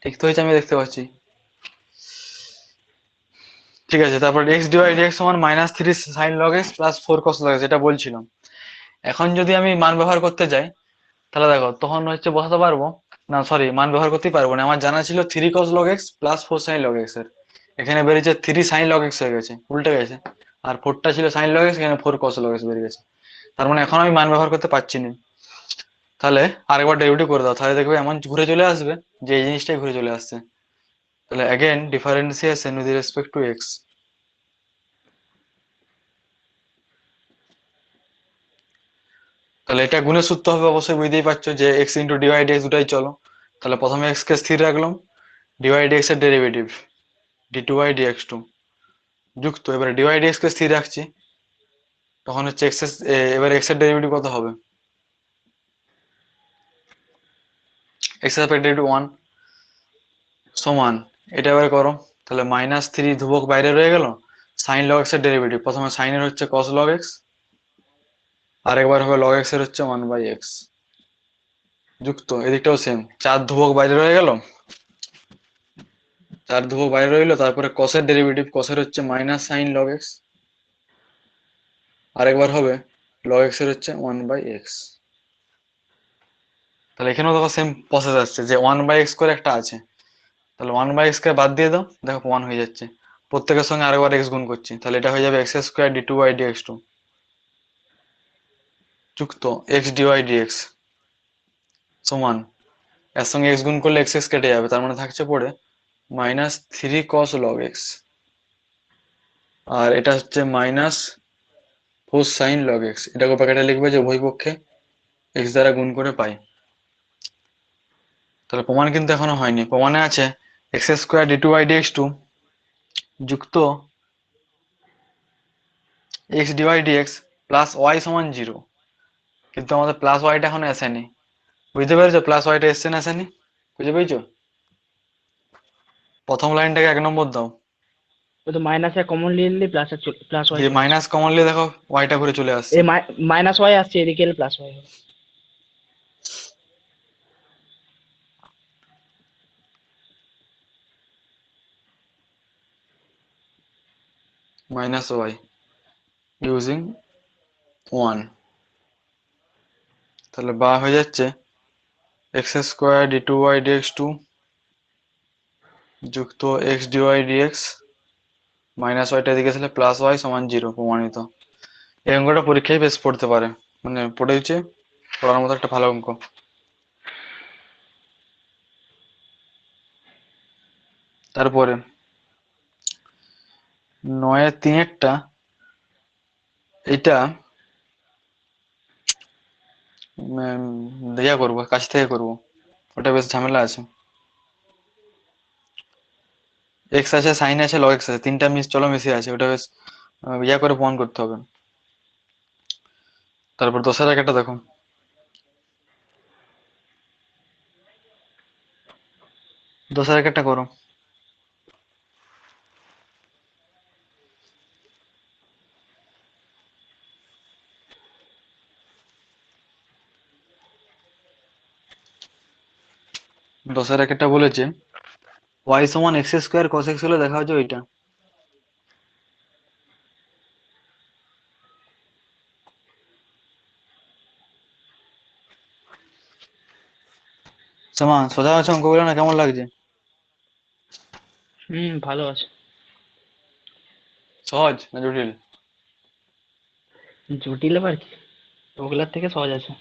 ঠিক তো হয়েছে, আমি দেখতে পাচ্ছি। ঠিক আছে, তারপর এক্স ডিওয়াই ডিএক্স সমান minus three sign log x plus four cos log x, এটা বলছিলাম। এখন যদি আমি মান ব্যবহার করতে যাই, তাহলে দেখো তখন হচ্ছে বসাতে পারবো না, সরি মান ব্যবহার করতেই পারবো না। আমার জানা ছিল three cos log x plus four sine log x এর, এখানে বেরিয়েছে থ্রি সাইন লগ এক্স হয়ে গেছে, উল্টে গেছে। আর ফোরটা ছিল সাইন লগ এক্স, এখানে ফোর কস লগ এক্স বেরিয়ে গেছে। তার মানে এখন আমি মান ব্যবহার করতে পারছি না। তাহলে আরেকবার ডেরিভেটিভ করে দাও, তাহলে দেখবে এমন ঘুরে চলে আসবে যে এই জিনিসটাই ঘুরে চলে আসছে। তাহলে again differentiation with respect to x. তাহলে এটা গুণের সূত্র হবে, অবশ্যই বুঝতেই পারছো যে এক্স ইন্টু ডিওয়াই ডিএক্স দুটাই চলো। তাহলে প্রথমে এক্স কে স্থির রাখলাম, ডিওয়াই ডিএক্স এর derivative D two Y dx two যুক্ত, এবারে ডিওয়াই ডিএক্স কে স্থির রাখছি, তখন হচ্ছে এক্স এবার এক্স এর ডেরিভেটিভ কত হবে, এক্স এর ডেরিভেটিভ ওয়ান সমান, এটা এবারে করো। তাহলে মাইনাস থ্রি ধ্রুবক বাইরে রয়ে গেল, সাইন লগ এক্স এর ডেরিভেটিভ, প্রথমে সাইনের হচ্ছে কস লগ এক্স, আরেকবার হবে লগ এক্স এর হচ্ছে ওয়ান বাই এক্স যুক্ত, এদিকটাও সেম, চার ধ্রুবক বাইরে রয়ে গেল, চার ধ্রুবক বাইরে রইলো, তারপরে কসের ডেরিভেটিভ, কসের হচ্ছে মাইনাস সাইন লগ এক্স, আরেকবার হবে লগ এক্স এর হচ্ছে ওয়ান বাই এক্স। তাহলে এখানেও দেখো সেম প্রসেস আসছে যে ওয়ান বাই এক্স করে একটা আছে, তাহলে ওয়ান বাই এক্স কে বাদ দিয়ে দাও, দেখো ওয়ান হয়ে যাচ্ছে। প্রত্যেকের সঙ্গে আরেকবার এক্স গুণ করছি, তাহলে এটা হয়ে যাবে x square D two Y dx two যুক্ত এক্স ডিওয়াই ডিএক্স সমান, এর সঙ্গে এক্স গুণ করলে এক্স এক্স কেটে যাবে, তার মানে থাকছে পড়ে minus three cos log X, আর এটা হচ্ছে minus four sine log X. এটাকে প্যাকেটে লিখবে যে উভয় পক্ষে এক্স দ্বারা গুণ করে পাই। তাহলে প্রমাণ কিন্তু এখনো হয়নি, প্রমাণে আছে X square D two Y dx two যুক্ত x dy DX plus Y সমান জিরো, কিন্তু আমাদের প্লাস ওয়াইটা এখনো আসেনি। বুঝতে পেরেছো প্লাস ওয়াইটা এসছে না আসেনি, বুঝতে পেরেছো? প্রথম লাইনটাকে এক নম্বর দাও, ওই তো মাইনাসে কমন নিয়ে নিলে প্লাস প্লাস ওয়াই, যে মাইনাস কমনলি দেখো ওয়াইটা ঘুরে চলে আসছে। এই মাইনাস ওয়াই আসছে, এদিকে এলে প্লাস ওয়াই হবে। মাইনাস ওয়াই ইউজিং ওয়ান, তাহলে বা হয়ে যাচ্ছে x square D two Y dx two যুক্ত এক্স ডিওয়াই ডিএক্স মাইনাস ওয়াইটা এদিকে আসলে প্লাস ওয়াই সমান জিরো, প্রমাণিত। এই অঙ্কটা পরীক্ষায় বেশ পড়তে পারে, মানে পড়েছে, পড়ার মতো একটা ভালো অঙ্ক। তারপরে নয়ের তিনেরটা, এটা দেয়া করবো, কাছ থেকে করবো, ওটা বেশ ঝামেলা আছে। এক্স আছে, সাইন আছে, লগ এক্স আছে, তিনটা চলো মিশে আছে, ওটা বেশ করে প্রমাণ করতে হবে। তারপর দশের একটা দেখো, দশের একটা করো। দশের একটা বলেছে ওয়াই সমান এক্স স্কোয়ার কস এক্স হলে দেখা হচ্ছে ওইটা। সমা সোজা আছে অঙ্কগুলো, না কেমন লাগছে? ভালো আছে। সহজ না জটিল? জটিল আবার কি, ওগুলার থেকে সহজ আছে।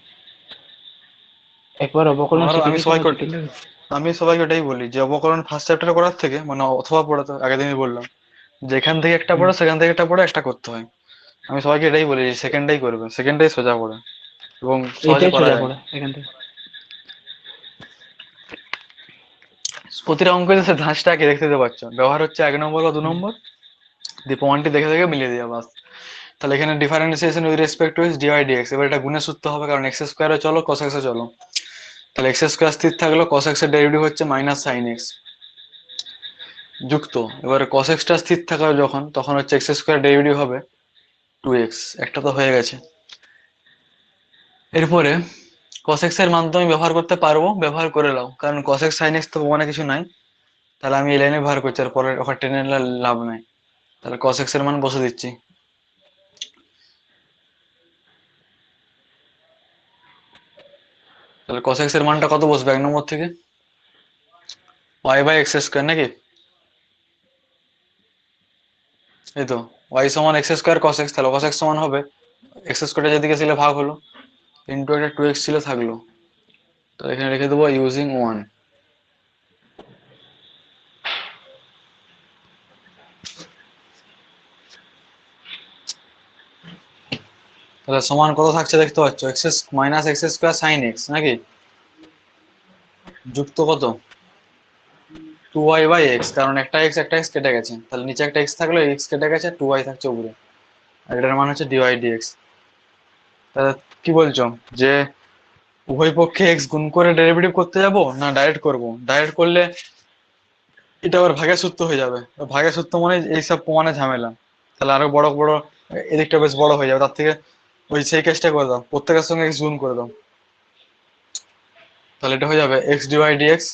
একবার অবকলন আমারও, শিখে আমি গেছি, সবাই আবার করে, জটিল হবে? আমি সবাইকে ওটাই বলি যে অবকলন ফার্স্ট চ্যাপ্টার করার থেকে মানে অথবা পড়াতে আগের দিনই বললাম যেখান থেকে একটা পড়ো সেখান থেকে একটা পড়ে একটা করতে হয়। আমি সবাইকে এটাই বলি যে সেকেন্ডটাই করবে, সেকেন্ডটাই সোজা পড়ে এবং সহজে এইটাই করা সোজা যায়। পড়ে এখান থেকে। প্রতিটা অঙ্কে সে ধাঁচটাকে দেখতে পাচ্ছ, ব্যবহার হচ্ছে 1 নম্বর বা 2 নম্বর, দিয়ে প্রমাণটি দেখে দেখে মিলিয়ে দেওয়া বাস। তাহলে এখানে differentiation with respect to dy dx, এবার এটা গুণের সূত্র হবে কারণ এক্স স্কোয়ারে চলো কস এক্সে চলো। তাহলে এক্স স্কোয়ার স্থির থাকলো, কস এক্স এর ডেরিভেটিভ হচ্ছে মাইনাস সাইন এক্স যুক্ত, এবারে কস এক্সটা স্থির থাকবে যখন তখন হচ্ছে এক্স স্কোয়ার ডেরিভেটিভ হবে 2x, একটা তো হয়ে গেছে। এরপরে cos x এর মান তো আমি ব্যবহার করতে পারবো, ব্যবহার করে নাও কারণ cos x sin x তো মানে কিছু নাই, তাহলে আমি এই লাইনে ব্যবহার করছি আর পরে ওখানে টেনে লাভ নাই। তাহলে cos x এর মান বসে দিচ্ছি। তাহলে cos x এর মানটা কত বসবে 1 নম্বর থেকে? y বাই এক্স স্কোয়ার নাকি, এই তো y সমান এক্স স্কোয়ার cos x, তাহলে cos x সমান হবে এক্স স্কোয়ারটা যেদিকে ছিল ভাগ হলো ইন্টু একটা 2x ছিল থাকলো, তাহলে এখানে রেখে দেবো ইউজিং 1। তাহলে সমান কত থাকছে দেখতে পাচ্ছ, x minus x square sine x নাকি, যুক্ত কত 2y বাই এক্স, কারণ একটা এক্স কেটে গেছে, তাহলে নিচে একটা এক্স থাকলো, এক্স কেটে গেছে, 2y থাকছে উপরে, আর এটার মান হচ্ছে ডিওয়াই ডিএক্স। তাহলে কি বলছো যে উভয় পক্ষে এক্স গুণ করে ডেরিভেটিভ করতে যাব না ডাইরেক্ট করব? ডাইরেক্ট করলে এটা আবার ভাগের সূত্র হয়ে যাবে, ভাগের সূত্র মানে এইসব প্রমাণে ঝামেলা, তাহলে আরো বড় বড় এদিকটা বেশ বড় হয়ে যাবে, তার থেকে ওই সেই কেসটা করে দাও, প্রত্যেকের সঙ্গে এক্স গুণ করে দাও, তাহলে এটা হয়ে যাবে এক্স ডিওয়াই ডিএক্স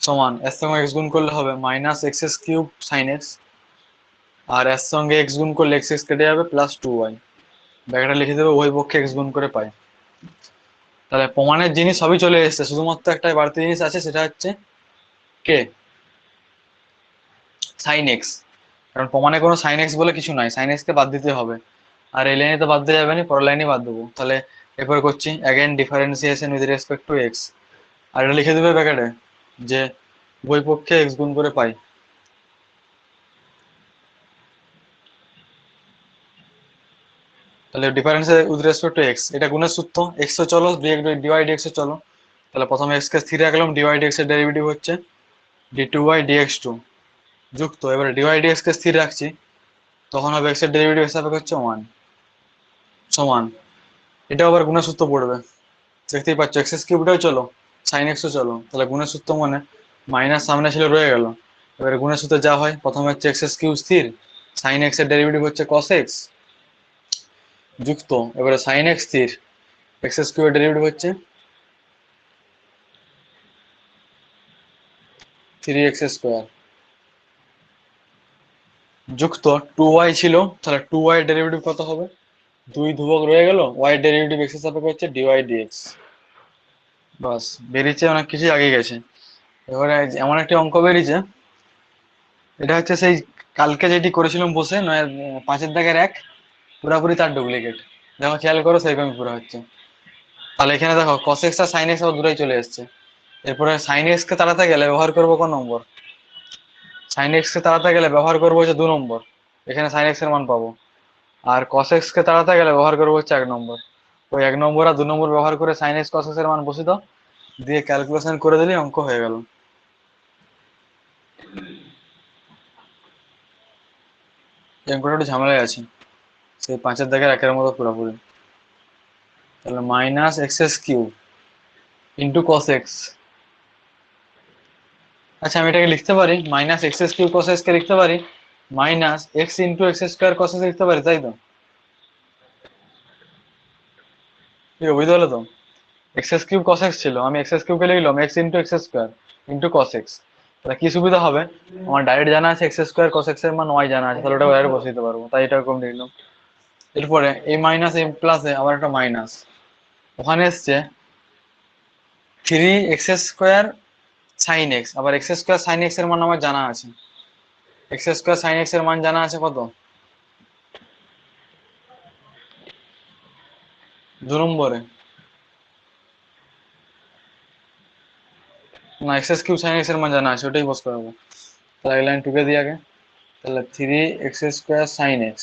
সমান এর সঙ্গে এক্স গুণ করলে হবে minus X S cube sine X, আর এর সঙ্গে এক্স গুণ করলে এক্স এক্স কেটে যাবে প্লাস 2y, ব্যাকেটে লিখে দেবে উভয় পক্ষে এক্স গুণ করে পাই। তাহলে প্রমাণের জিনিস সবই চলে এসেছে, শুধুমাত্র একটা বাড়তি জিনিস আছে, সেটা হচ্ছে কে সাইন এক্স, কারণ প্রমাণে কোনো সাইন এক্স বলে কিছু নাই, সাইন এক্স কে বাদ দিতে হবে, আর এই লাইনে তো বাদ দেওয়া যাবে না, পরের লাইনে বাদ দেবো। তাহলে এরপর করছি again differentiation with respect to X, আর এটা লিখে দেবে ব্যাকেটে যে উভয় পক্ষে এক্স গুণ করে পাই। তাহলে difference with respect to x, এটা গুণের সূত্র, এক্স তো চলো ডিওয়াই ডিএক্স এ চলো, তাহলে প্রথমে এক্স কে স্থির রাখলাম, ডিওয়াই ডিএক্স এর ডেরিভেটিভ হচ্ছে d2y dx2 যুক্ত, এবারে ডিওয়াই ডিএক্স কে স্থির রাখছি, তখন হবে এক্স এর ডেরিভেটিভ হিসাবে হচ্ছে 1 সমান, এটা আবার গুণের সূত্র পড়বে, দেখতেই পাচ্ছ এক্স কিউবটাও চলো সাইন এক্সও চলো, তাহলে গুণের সূত্র মানে মাইনাস সামনে ছিল রয়ে গেল, এবারে গুণের সূত্রে যা হয় প্রথমে হচ্ছে এক্স কিউব স্থির, সাইন এক্স এর ডেরিভেটিভ হচ্ছে cos x যুক্ত, এবারে সাইন এক্স স্থির, এক্স কিউবের ডেরিভেটিভ হচ্ছে 3x স্কোয়ার যুক্ত 2y ছিল, তাহলে 2y এর ডেরিভেটিভ কত হবে, 2 ধ্রুবক রয়ে গেল, y এর ডেরিভেটিভ x এর সাপেক্ষে হচ্ছে dy dx, বাস বেরিয়েছে, অনেক কিছু আগে গেছে। এবারে এমন একটি অঙ্ক বেরিয়েছে, এটা হচ্ছে সেই কালকে যেটি করেছিলাম বসে 5-এর দাগের 1 পুরাপুরি তার ডুপ্লিকেট, দেখো খেয়াল করো সেরকমই পুরো হচ্ছে। তাহলে এখানে দেখো cos x আর sin x আবার দুটোই চলে এসেছে, এরপরে sin x কে তাড়াতে গেলে ব্যবহার করবো কোন নম্বর, sin x কে তাড়াতে গেলে ব্যবহার করবো হচ্ছে 2 নম্বর, এখানে sin x এর মান পাবো, আর cos x কে তাড়াতে গেলে ব্যবহার করবো হচ্ছে 1 নম্বর, ওই 1 নম্বর আর 2 নম্বর ব্যবহার করে sin x cos x এর মান বসিয়ে দাও, দিয়ে ক্যালকুলেশন করে দিলে অঙ্ক হয়ে গেল। এই অঙ্কটা একটু ঝামেলায় আছে, সেই 5-এর দাগের 1-এর মতো পুরোপুরি। তাহলে minus X S cube into cos x, আচ্ছা আমি এটাকে লিখতে পারি minus X S cube cos x কে লিখতে পারি minus x into x square cos x লিখতে পারি, তাই তো? ঠিক আছে, বুঝতে পারলে তো? X S cube cos x ছিল, আমি এক্স এস কিউব কে লিখলাম x into x square into cos X, তাহলে কি সুবিধা হবে, আমার ডাইরেক্ট জানা আছে এক্স স্কোয়ার কস এক্স এর মান ওয়াই জানা আছে, তাহলে ওটা বাইরে বসিয়ে দিতে পারবো, তাই এটা এরকম লিখলাম। এরপরে এই মাইনাস এই প্লাসে আবার একটা মাইনাস, ওখানে এসছে 3x স্কোয়ার সাইন এক্স, আবার এক্স স্কোয়ার সাইন এক্স এর মান আমার জানা আছে, এক্স স্কোয়ার সাইন এক্স এর মান জানা আছে কত, 2 নম্বরে না এক্স কিউব সাইন এক্স এর মান জানা আছে, ওটাই বস করাবো। তাহলে এই লাইন টুকে দিয়ে আগে, তাহলে 3x² sin x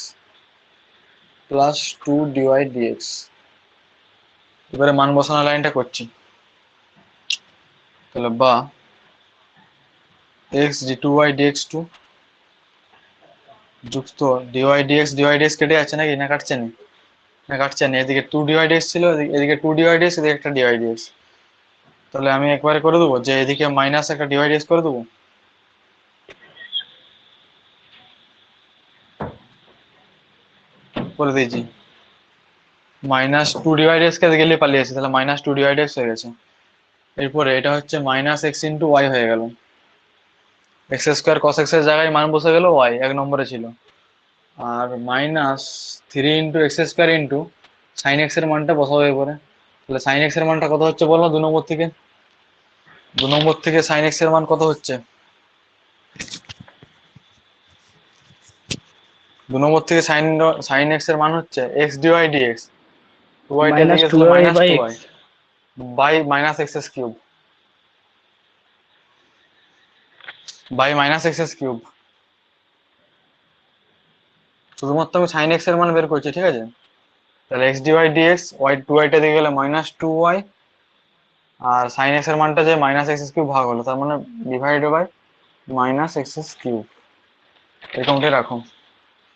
plus 2 dy dx। এবারে মান বসানো লাইনটা করছি, তাহলে বা x d2y dx2 যুক্ত dy dx কেটে যাচ্ছে নাকি, না কাটছে না? না কাটছে না, এদিকে 2 dy dx ছিল, এদিকে 2 dy dx, এদিকে একটা dy dx। তাহলে আমি একবারে করে দেবো যে এদিকে মাইনাস একটা dy dx করে দেবো, করে দিয়েছি। মাইনাস 2 dy dx কে গেলে পালিয়েছে, তাহলে মাইনাস 2 dy dx হয়ে গেছে। এরপরে এটা হচ্ছে মাইনাস x ইন্টু ওয়াই হয়ে গেল, x² cos x এর জায়গায় মান বসে গেল y, 1 নম্বরে ছিল। আর minus 3 × x² into sine x এর মানটা বসাবো এবারে। তাহলে সাইন x এর মানটা কত হচ্ছে বলো 2 নম্বর থেকে? 2 নম্বর থেকে সাইন x এর মান কত হচ্ছে? 2 নম্বর থেকে সাইন x এর মান হচ্ছে x dy dx, 2y টা মাইনাস দিকে টু ছিল y minus by 2y x. By minus x cube, by minus x cube. শুধুমাত্র আমি সাইন x এর মান বের করছি, ঠিক আছে? তাহলে x dy dx, y 2y টা দিকে গেলে মাইনাস 2y, আর সাইন x এর মানটা যে মাইনাস x কিউব ভাগ হলো, তার মানে divided by minus x cube. এরকমটাই রাখো।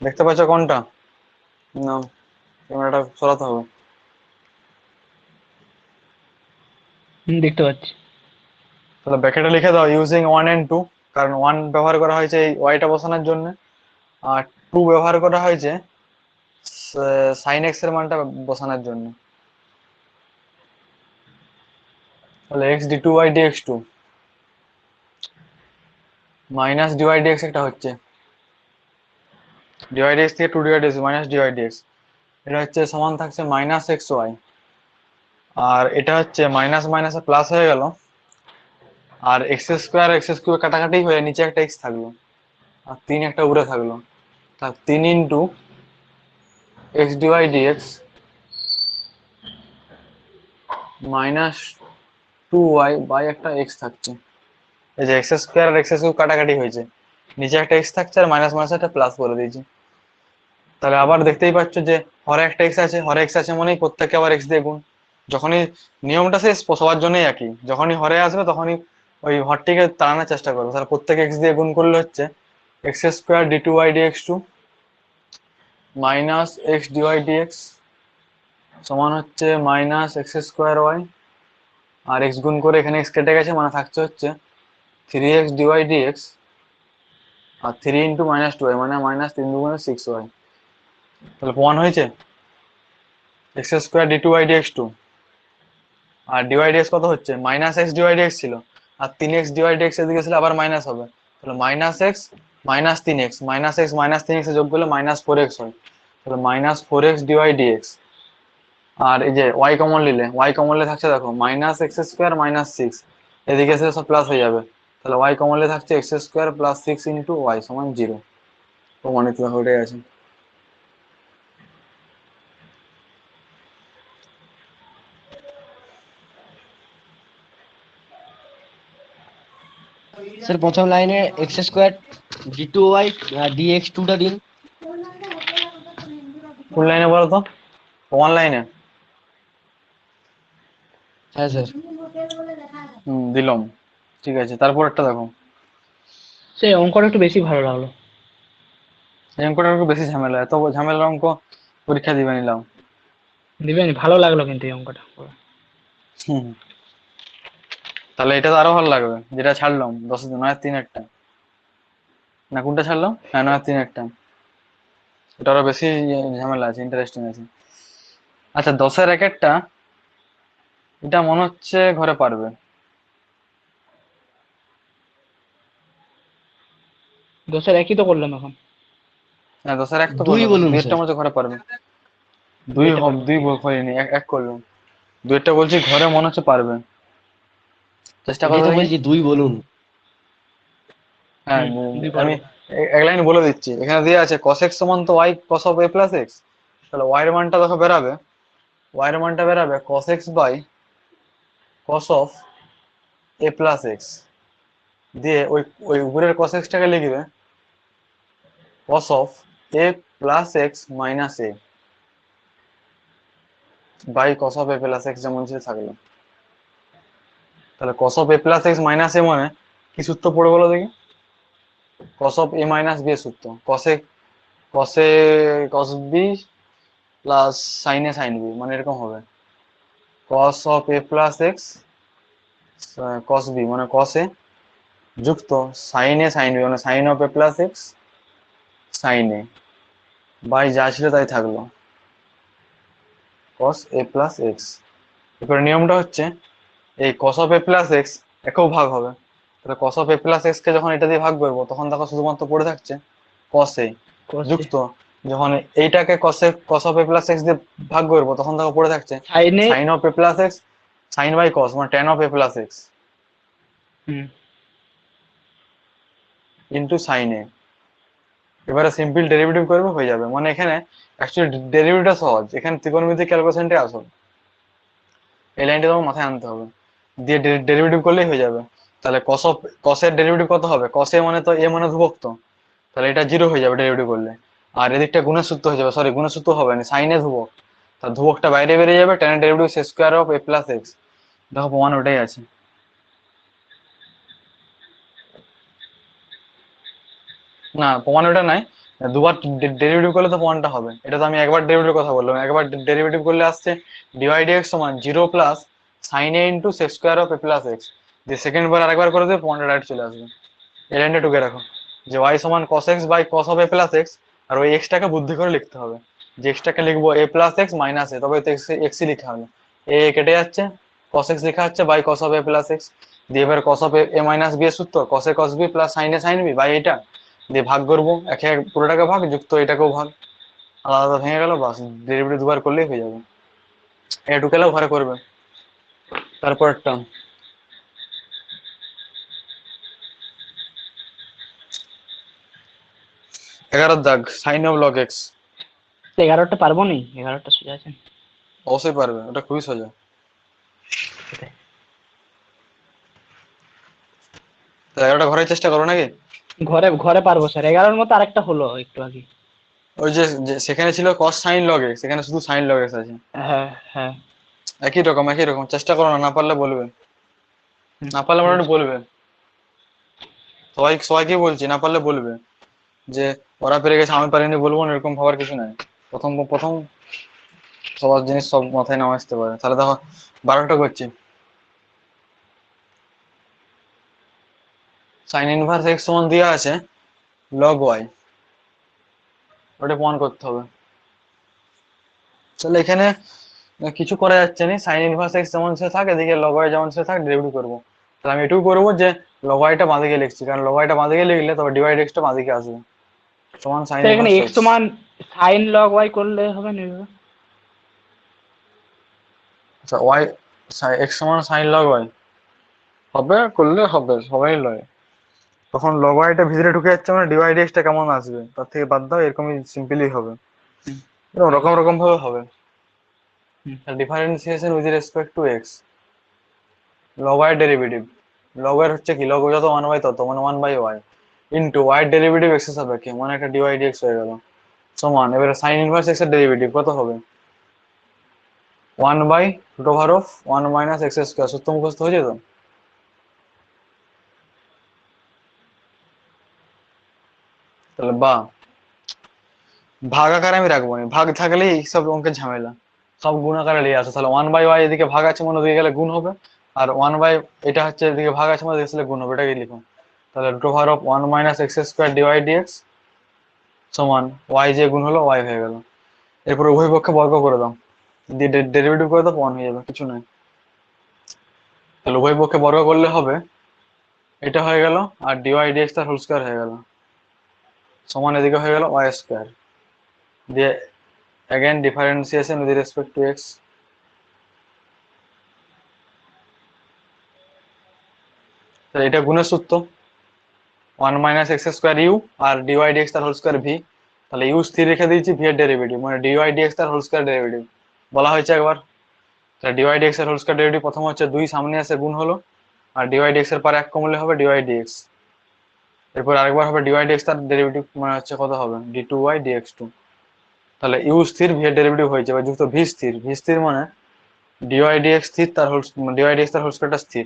দেখতে পাচ্ছ কোনটা? না, ক্যামেরাটা সরাতে হবে। দেখতে পাচ্ছি। তাহলে ব্র্যাকেটে লিখে দাও ইউজিং 1 and 2, কারণ 1 ব্যবহার করা হয়েছে এই ওয়াইটা বসানোর জন্য, আর 2 ব্যবহার করা হয়েছে সাইন x এর মানটা বসানোর জন্য। তাহলে x d2y dx2 minus dy dx একটা হচ্ছে, dy dx থেকে 2 dy dx minus dy dx, এটা হচ্ছে সমান থাকছে মাইনাস xy। আর এটা হচ্ছে মাইনাস মাইনাসে প্লাস হয়ে গেল, আর x² কাটাকাটি হয়ে নিচে একটা x থাকলো, আর 3 একটা উপরে থাকলো। তার 3 into x dy dx minus 2y by একটা x থাকছে। এই যে x² আর x³ কাটাকাটি হয়েছে, নিচে একটা x থাকছে আর মাইনাস মাইনাস একটা প্লাস করে দিয়েছি। তাহলে আবার দেখতেই পাচ্ছ যে হরে একটা x আছে, হরে x আছে মানেই প্রত্যেককে আবার x দিয়ে গুণ। যখনই নিয়মটা শেষ সবার জন্যই একই, যখনই হরে আসবে তখনই ওই হরটিকে তাড়ানোর চেষ্টা করবে। তাহলে প্রত্যেকে x দিয়ে গুণ করলে হচ্ছে x² d2y dx2 minus x dy dx সমান হচ্ছে মাইনাস x²y, আর x গুণ করে এখানে x কেটে গেছে, মানে থাকছে হচ্ছে 3x dy dx, আর 3 ইন্টু মাইনাস 2y মানে মাইনাস 3 2 6y। তাহলে প্রমাণ হয়েছে x² d2y dx2, আর dy dx কত হচ্ছে মাইনাস x dy dx ছিল, আর 3x dy dx এদিকে ছিল আবার মাইনাস হবে। তাহলে minus x minus 3x minus x minus 3x এ যোগ করলে মাইনাস 4x হয়। তাহলে মাইনাস 4x dy dx, আর এই যে y কমন নিলে থাকছে দেখো মাইনাস x² মাইনাস 6, এদিকে এসে সব প্লাস হয়ে যাবে। তাহলে y কমন নিলে থাকছে x² প্লাস 6 ইন্টু y সমান 0। প্রমাণিত হয়ে গেছে। স্যার প্রথম লাইনে x² d2y dx2 টা দিন। কোন লাইনে বলো তো? প্রমাণ লাইনে? হ্যাঁ স্যার। দিলাম, ঠিক আছে। তারপর একটা দেখো, সেই অঙ্কটা একটু বেশি ভালো লাগলো। এই অঙ্কটা একটু বেশি ঝামেলা, এত ঝামেলার অঙ্ক পরীক্ষা দিবে নিলাম। দিবেন, ভালো লাগলো কিন্তু এই অঙ্কটা। হুম, তাহলে এটা তো আরো ভালো লাগবে, যেটা ছাড়লাম 9-3 একটা, না কোনটা ছাড়লাম, হ্যাঁ 9-3 একটা, এটা আরো বেশি ঝামেলা আছে, ইন্টারেস্টিং আছে। আচ্ছা 10-এর একটা, এটা মনে হচ্ছে ঘরে পারবে। 10-এর একই তো করলাম এখন। হ্যাঁ 10-এর এক তো দুই করলাম, বলুন দুইটা স্যার। মধ্যে ঘরে পারবে। দুইটা করলাম। দুই হয়নি, এক করলাম, দুইটা বলছি ঘরে মনে হচ্ছে পারবে, চেষ্টা এটাই করবে তো দেখি। বলছি দুই বলুন। হ্যাঁ দুই আমি পারবো। এক লাইন বলে দিচ্ছি, এখানে দিয়ে আছে cos x সমান তো y cos of a plus x, তাহলে y এর মানটা দেখো বেরাবে, y এর মানটা বেরাবে cos x by cos of a plus x দিয়ে ওই ওই উপরের cos x টাকে লিখবে cos of A plus x minus a by cos of A plus x যেমন ছিল থাকলো। তাহলে cos of A plus x minus a মানে কি সূত্র পড়ে বলো দেখি? cos of a minus b এর সূত্র, cos a cos b plus sin A sin B, মানে এরকম হবে cos of A plus x cos B মানে cos এ যুক্ত sin এ sin বি মানে sin of A plus x sin A by যা ছিল তাই থাকলো cos a প্লাস এক্স। এরপর নিয়মটা হচ্ছে এই cos of a plus x একেও ভাগ হবে, তাহলে cos of a plus x কে যখন এটা দিয়ে ভাগ করবো তখন দেখো শুধুমাত্র পড়ে থাকছে cos a cos A যুক্ত যখন এইটাকে cos of a plus x দিয়ে ভাগ করবো তখন দেখো পড়ে থাকছে sin A sin of a plus x sin by cos মানে tan of a plus x hmm into sin a। এবারে সিম্পল ডেরিভেটিভ করবে হয়ে যাবে, মানে এখানে অ্যাকচুয়ালি ডেরিভেটিভটা সহজ, এখানে ত্রিকোণমিতিক ক্যালকুলেশনটাই আসল, এই লাইনটা তোমার মাথায় আনতে হবে, দিয়ে ডেরিভেটিভ করলেই হয়ে যাবে। তাহলে cos এর ডেরিভেটিভ কত হবে? cos a মানে তো a মানে ধ্রুবক, তো তাহলে এটা 0 হয়ে যাবে ডেরিভেটিভ করলে, আর এদিকটা গুণের সূত্র হয়ে যাবে, সরি গুণের সূত্র হবে না, sin a ধ্রুবক, তার ধ্রুবকটা বাইরে বেরিয়ে যাবে, tan এর derivative square of a plus x. দেখো প্রমাণ ওটাই আছে। না প্রমাণ ওটা নাই, দুবার ডেরিভেটিভ করলে তো প্রমাণটা হবে, এটা তো আমি একবার ডেরিভেটিভ কথা বললাম, একবার ডেরিভেটিভ করলে আসছে dy dx সমান 0 plus sin a into sec square of a plus x, দিয়ে সেকেন্ড বার আরেকবার করে দিয়ে প্রমাণটা ডাইরেক্ট চলে আসবে। এই লাইনটা টুকে রাখো যে y সমান cos x by cos of a plus x, আর ওই x টাকে বুদ্ধি করে লিখতে হবে, যে x টাকে লিখবো a plus x minus a, তবে তো x ই লেখা হলো, a কেটে যাচ্ছে cos x লেখা হচ্ছে by cos of a plus x, দিয়ে এবার cos of a minus b এর সূত্র cos a cos b plus sin a sin b by এটা দিয়ে ভাগ করবো, একে এক পুরোটাকে ভাগ যুক্ত এটাকেও ভাগ, আলাদা আলাদা ভেঙে গেল, বাস ডেরিভেটিভ দুবার করলেই হয়ে যাবে। এটা ঢুকেলেও ঘরে করবে। তারপরটা 11 দাগ সাইন অফ লগ এক্স, 11টা পারবো নি, 11টা সোজা আছে। অবশ্যই পারবে, ওটা খুবই সোজা। তো 11টা ঘরে চেষ্টা করো নাকি? ঘরে ঘরে পারবো স্যার, 11-এর মতো আরেকটা হলো একটু আগে। ওই যে সেখানে ছিল cos sin log x, সেখানে শুধু sin log x আছে, হ্যাঁ হ্যাঁ একই রকম চেষ্টা করো, না পারলে বলবে, না পারলে মোটামুটি বলবে, সবাইকে বলছি না পারলে বলবে, যে ওরা পেরে গেছে আমি পারিনি বলবো না, এরকম ভাবার কিছু নাই, প্রথম প্রথম সবার জিনিস সব মাথায় নাও আসতে পারে। তাহলে দেখো 12টা করছি, সাইন ইনভার্স এক্স সমান দেওয়া আছে লগ ওয়াই, ওটা প্রমাণ করতে হবে। তাহলে এখানে কিছু করা যাচ্ছে না, সাইন ইনভার্স এক্স যেমন সে থাকে এদিকে লগ ওয়াই যেমন সে থাকে ডেরিভেটিভ করবো। তাহলে আমি এটুকু করবো যে লগ ওয়াইটা বাঁদিকে লিখছি, কারণ লগ ওয়াইটা বাঁদিকে লিখলে তবে ডিভাইড এক্সটা বাঁদিকে আসবে, সমান সাইন স্যার এখানে ইনভার্স x সমান sin log y করলে হবে না? আচ্ছা ওয়াই এক্স সমান সাইন লগ ওয়াই হবে, করলে হবে, সবাই লয়, তখন লগ ওয়াইটা ভিতরে ঢুকে যাচ্ছে মানে ডিভাইড এক্সটা কেমন আসবে তার থেকে বাদ দাও, এরকমই সিম্পলি হবে, এরকম রকম রকম ভাবে হবে। Differentiation with respect to x, log y derivative, log এর হচ্ছে কি লগ যত 1 বাই তত মানে 1 by y into y derivative x এর সাপেক্ষে মানে একটা ডিভাইড এক্স হয়ে গেল, সমান এবারে সাইন ইনভার্স এক্স এর ডেরিভেটিভ কত হবে 1 by root over of 1 minus x square, সূত্র মুখস্থ হয়ে যেত। তাহলে বা ভাগ আকারে আমি রাখবো না, ভাগ থাকলেই সব অঙ্কের ঝামেলা, সব গুণ আকারে নিয়ে আসে, তাহলে 1 বাই ওয়াই এদিকে ভাগ আছে মানে ওদিকে গেলে গুণ হবে, আর 1 বাই এটা হচ্ছে এদিকে ভাগ আছে মানে এদিকে গুণ হবে, এটাকে লিখুন। তাহলে root over of 1 minus x square d by dx সমান ওয়াই যে গুণ হলো ওয়াই হয়ে গেল। এরপর উভয় পক্ষে বর্গ করে দাও, দিয়ে ডেরিভেটিভ করে দাও, 1 হয়ে যাবে, কিছু নাই। তাহলে উভয় পক্ষে বর্গ করলে হবে এটা হয়ে গেল, আর ডিওয়াই ডিএক্স তার হোল স্কয়ার হয়ে গেল, সমান এদিকে হয়ে গেল ওয়াই স্কয়ার, দিয়ে again differentiation with respect to x, তাহলে এটা গুণের সূত্র 1 মাইনাস এক্স স্কয়ার ইউ আর ডিওয়াই ডিএক্স তার হোল স্কয়ার ভি, তাহলে ইউ স্থির রেখে দিয়েছি, ভি এর ডেরিভেটিভ মানে ডিওয়াই ডিএক্স তার হোল স্কয়ার ডেরিভেটিভ বলা হয়েছে একবার, তাহলে ডিওয়াই ডিএক্স এর হোল স্কয়ার ডেরিভেটিভ প্রথম হচ্ছে 2 সামনে আসে গুণ হলো, আর ডিওয়াই ডিএক্স এর পর 1 কমলে হবে ডিওয়াই ডিএক্স। এরপর আরেকবার হবে ডিওয়াই ডিএক্স, তার ডেরিভেটিভ মানে হচ্ছে কত হবে d2y dx2। তাহলে ইউ স্থির ভি এর ডেরিভেটিভ হয়েছে বা যুক্ত ভি স্থির। ভি স্থির মানে ডিওয়াই ডিএক্স স্থির, তার হোল ডিওয়াই ডিএক্স তার হোল স্কয়ারটা স্থির।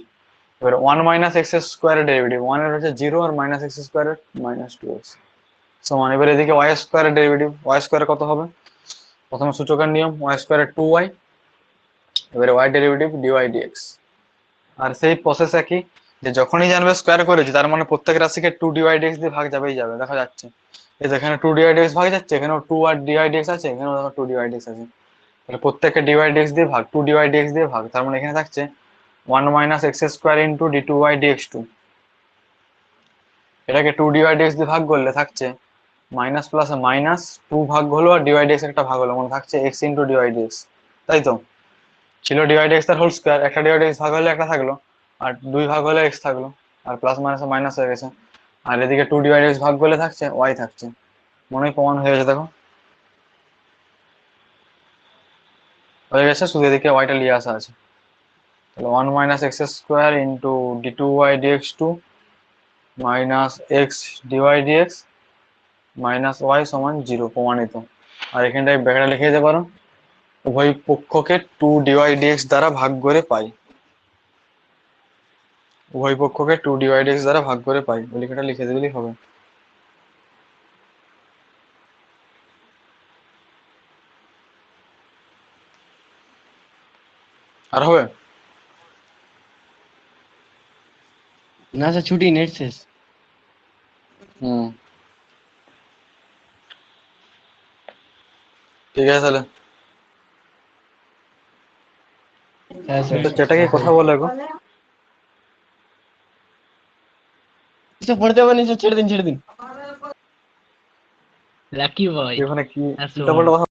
এবার 1 মাইনাস এক্স স্কোয়ারের ডেরিভেটিভ, 1 এর হচ্ছে 0 আর মাইনাস এক্স স্কোয়ারের -2x সমান। এবার এদিকে y স্কোয়ারের ডেরিভেটিভ, y স্কোয়ার কত হবে, প্রথমে সূচকের নিয়ম y স্কোয়ারের 2y, এবারে y ডেরিভেটিভ ডিওয়াই ডিএক্স। আর সেই প্রসেস একই, যে যখনই জানবে স্কোয়ার করেছি তার মানে প্রত্যেক রাশিকে 2 ডিওয়াই ডিএক্স দিয়ে ভাগ যাবেই যাবে, দেখা যাচ্ছে এই যে এখানে 2 ডিওয়াই ডিএক্স ভাগ যাচ্ছে, এখানেও 2 আর ডিওয়াই ডিএক্স আছে, এখানেও দেখো 2 ডিওয়াই ডিএক্স আছে। তাহলে প্রত্যেককে ডিওয়াই ডিএক্স দিয়ে ভাগ, 2 ডিওয়াই ডিএক্স দিয়ে ভাগ, তার মানে এখানে থাকছে 1 minus x square into d2y dx2। এটাকে 2 ডিওয়াই ডিএক্স দিয়ে ভাগ করলে থাকছে মাইনাস প্লাস মাইনাস 2 ভাগ হলো আর ডিওয়াই ডিএক্স একটা ভাগ হলো, মানে থাকছে x ইন্টু ডিওয়াই ডিএক্স। তাই তো ছিল ডিওয়াই ডিএক্স তার হোল স্কয়ার, একটা ডিওয়াই ডিএক্স ভাগ হলে একটা থাকলো, আর 2 ভাগ হলে x থাকলো, আর প্লাস মাইনাস মাইনাস হয়ে গেছে। আর এদিকে 2 ডিওয়াই ডিএক্স ভাগ করলে থাকছে y থাকছে। মনে হয় প্রমাণ হয়ে গেছে, দেখো হয়ে গেছে, শুধু এদিকে yটা নিয়ে আসা আছে। তাহলে 1 minus x square into d2y dx2 minus x dy dx minus y সমান 0 প্রমাণিত। আর এখানটায় ব্র্যাকেটে লিখে দিতে পারো, উভয় পক্ষকে 2 ডিওয়াই ডিএক্স দ্বারা ভাগ করে পাই, উভয় পক্ষকে 2 ডিওয়াই ডিএক্স দ্বারা ভাগ করে পাই, ওই লেখাটা লিখে দিলেই হবে। আর হবে না স্যার ছুটি, নেট শেষ। হুম ঠিক আছে তাহলে। হ্যাঁ স্যার। তো চেটাকে কথা বলে গো, কিছু পড়তে হবে না স্যার, ছেড়ে দিন ছেড়ে দিন। লাকি বয় ওখানে কি আসো। উল্টাপাল্টা কথা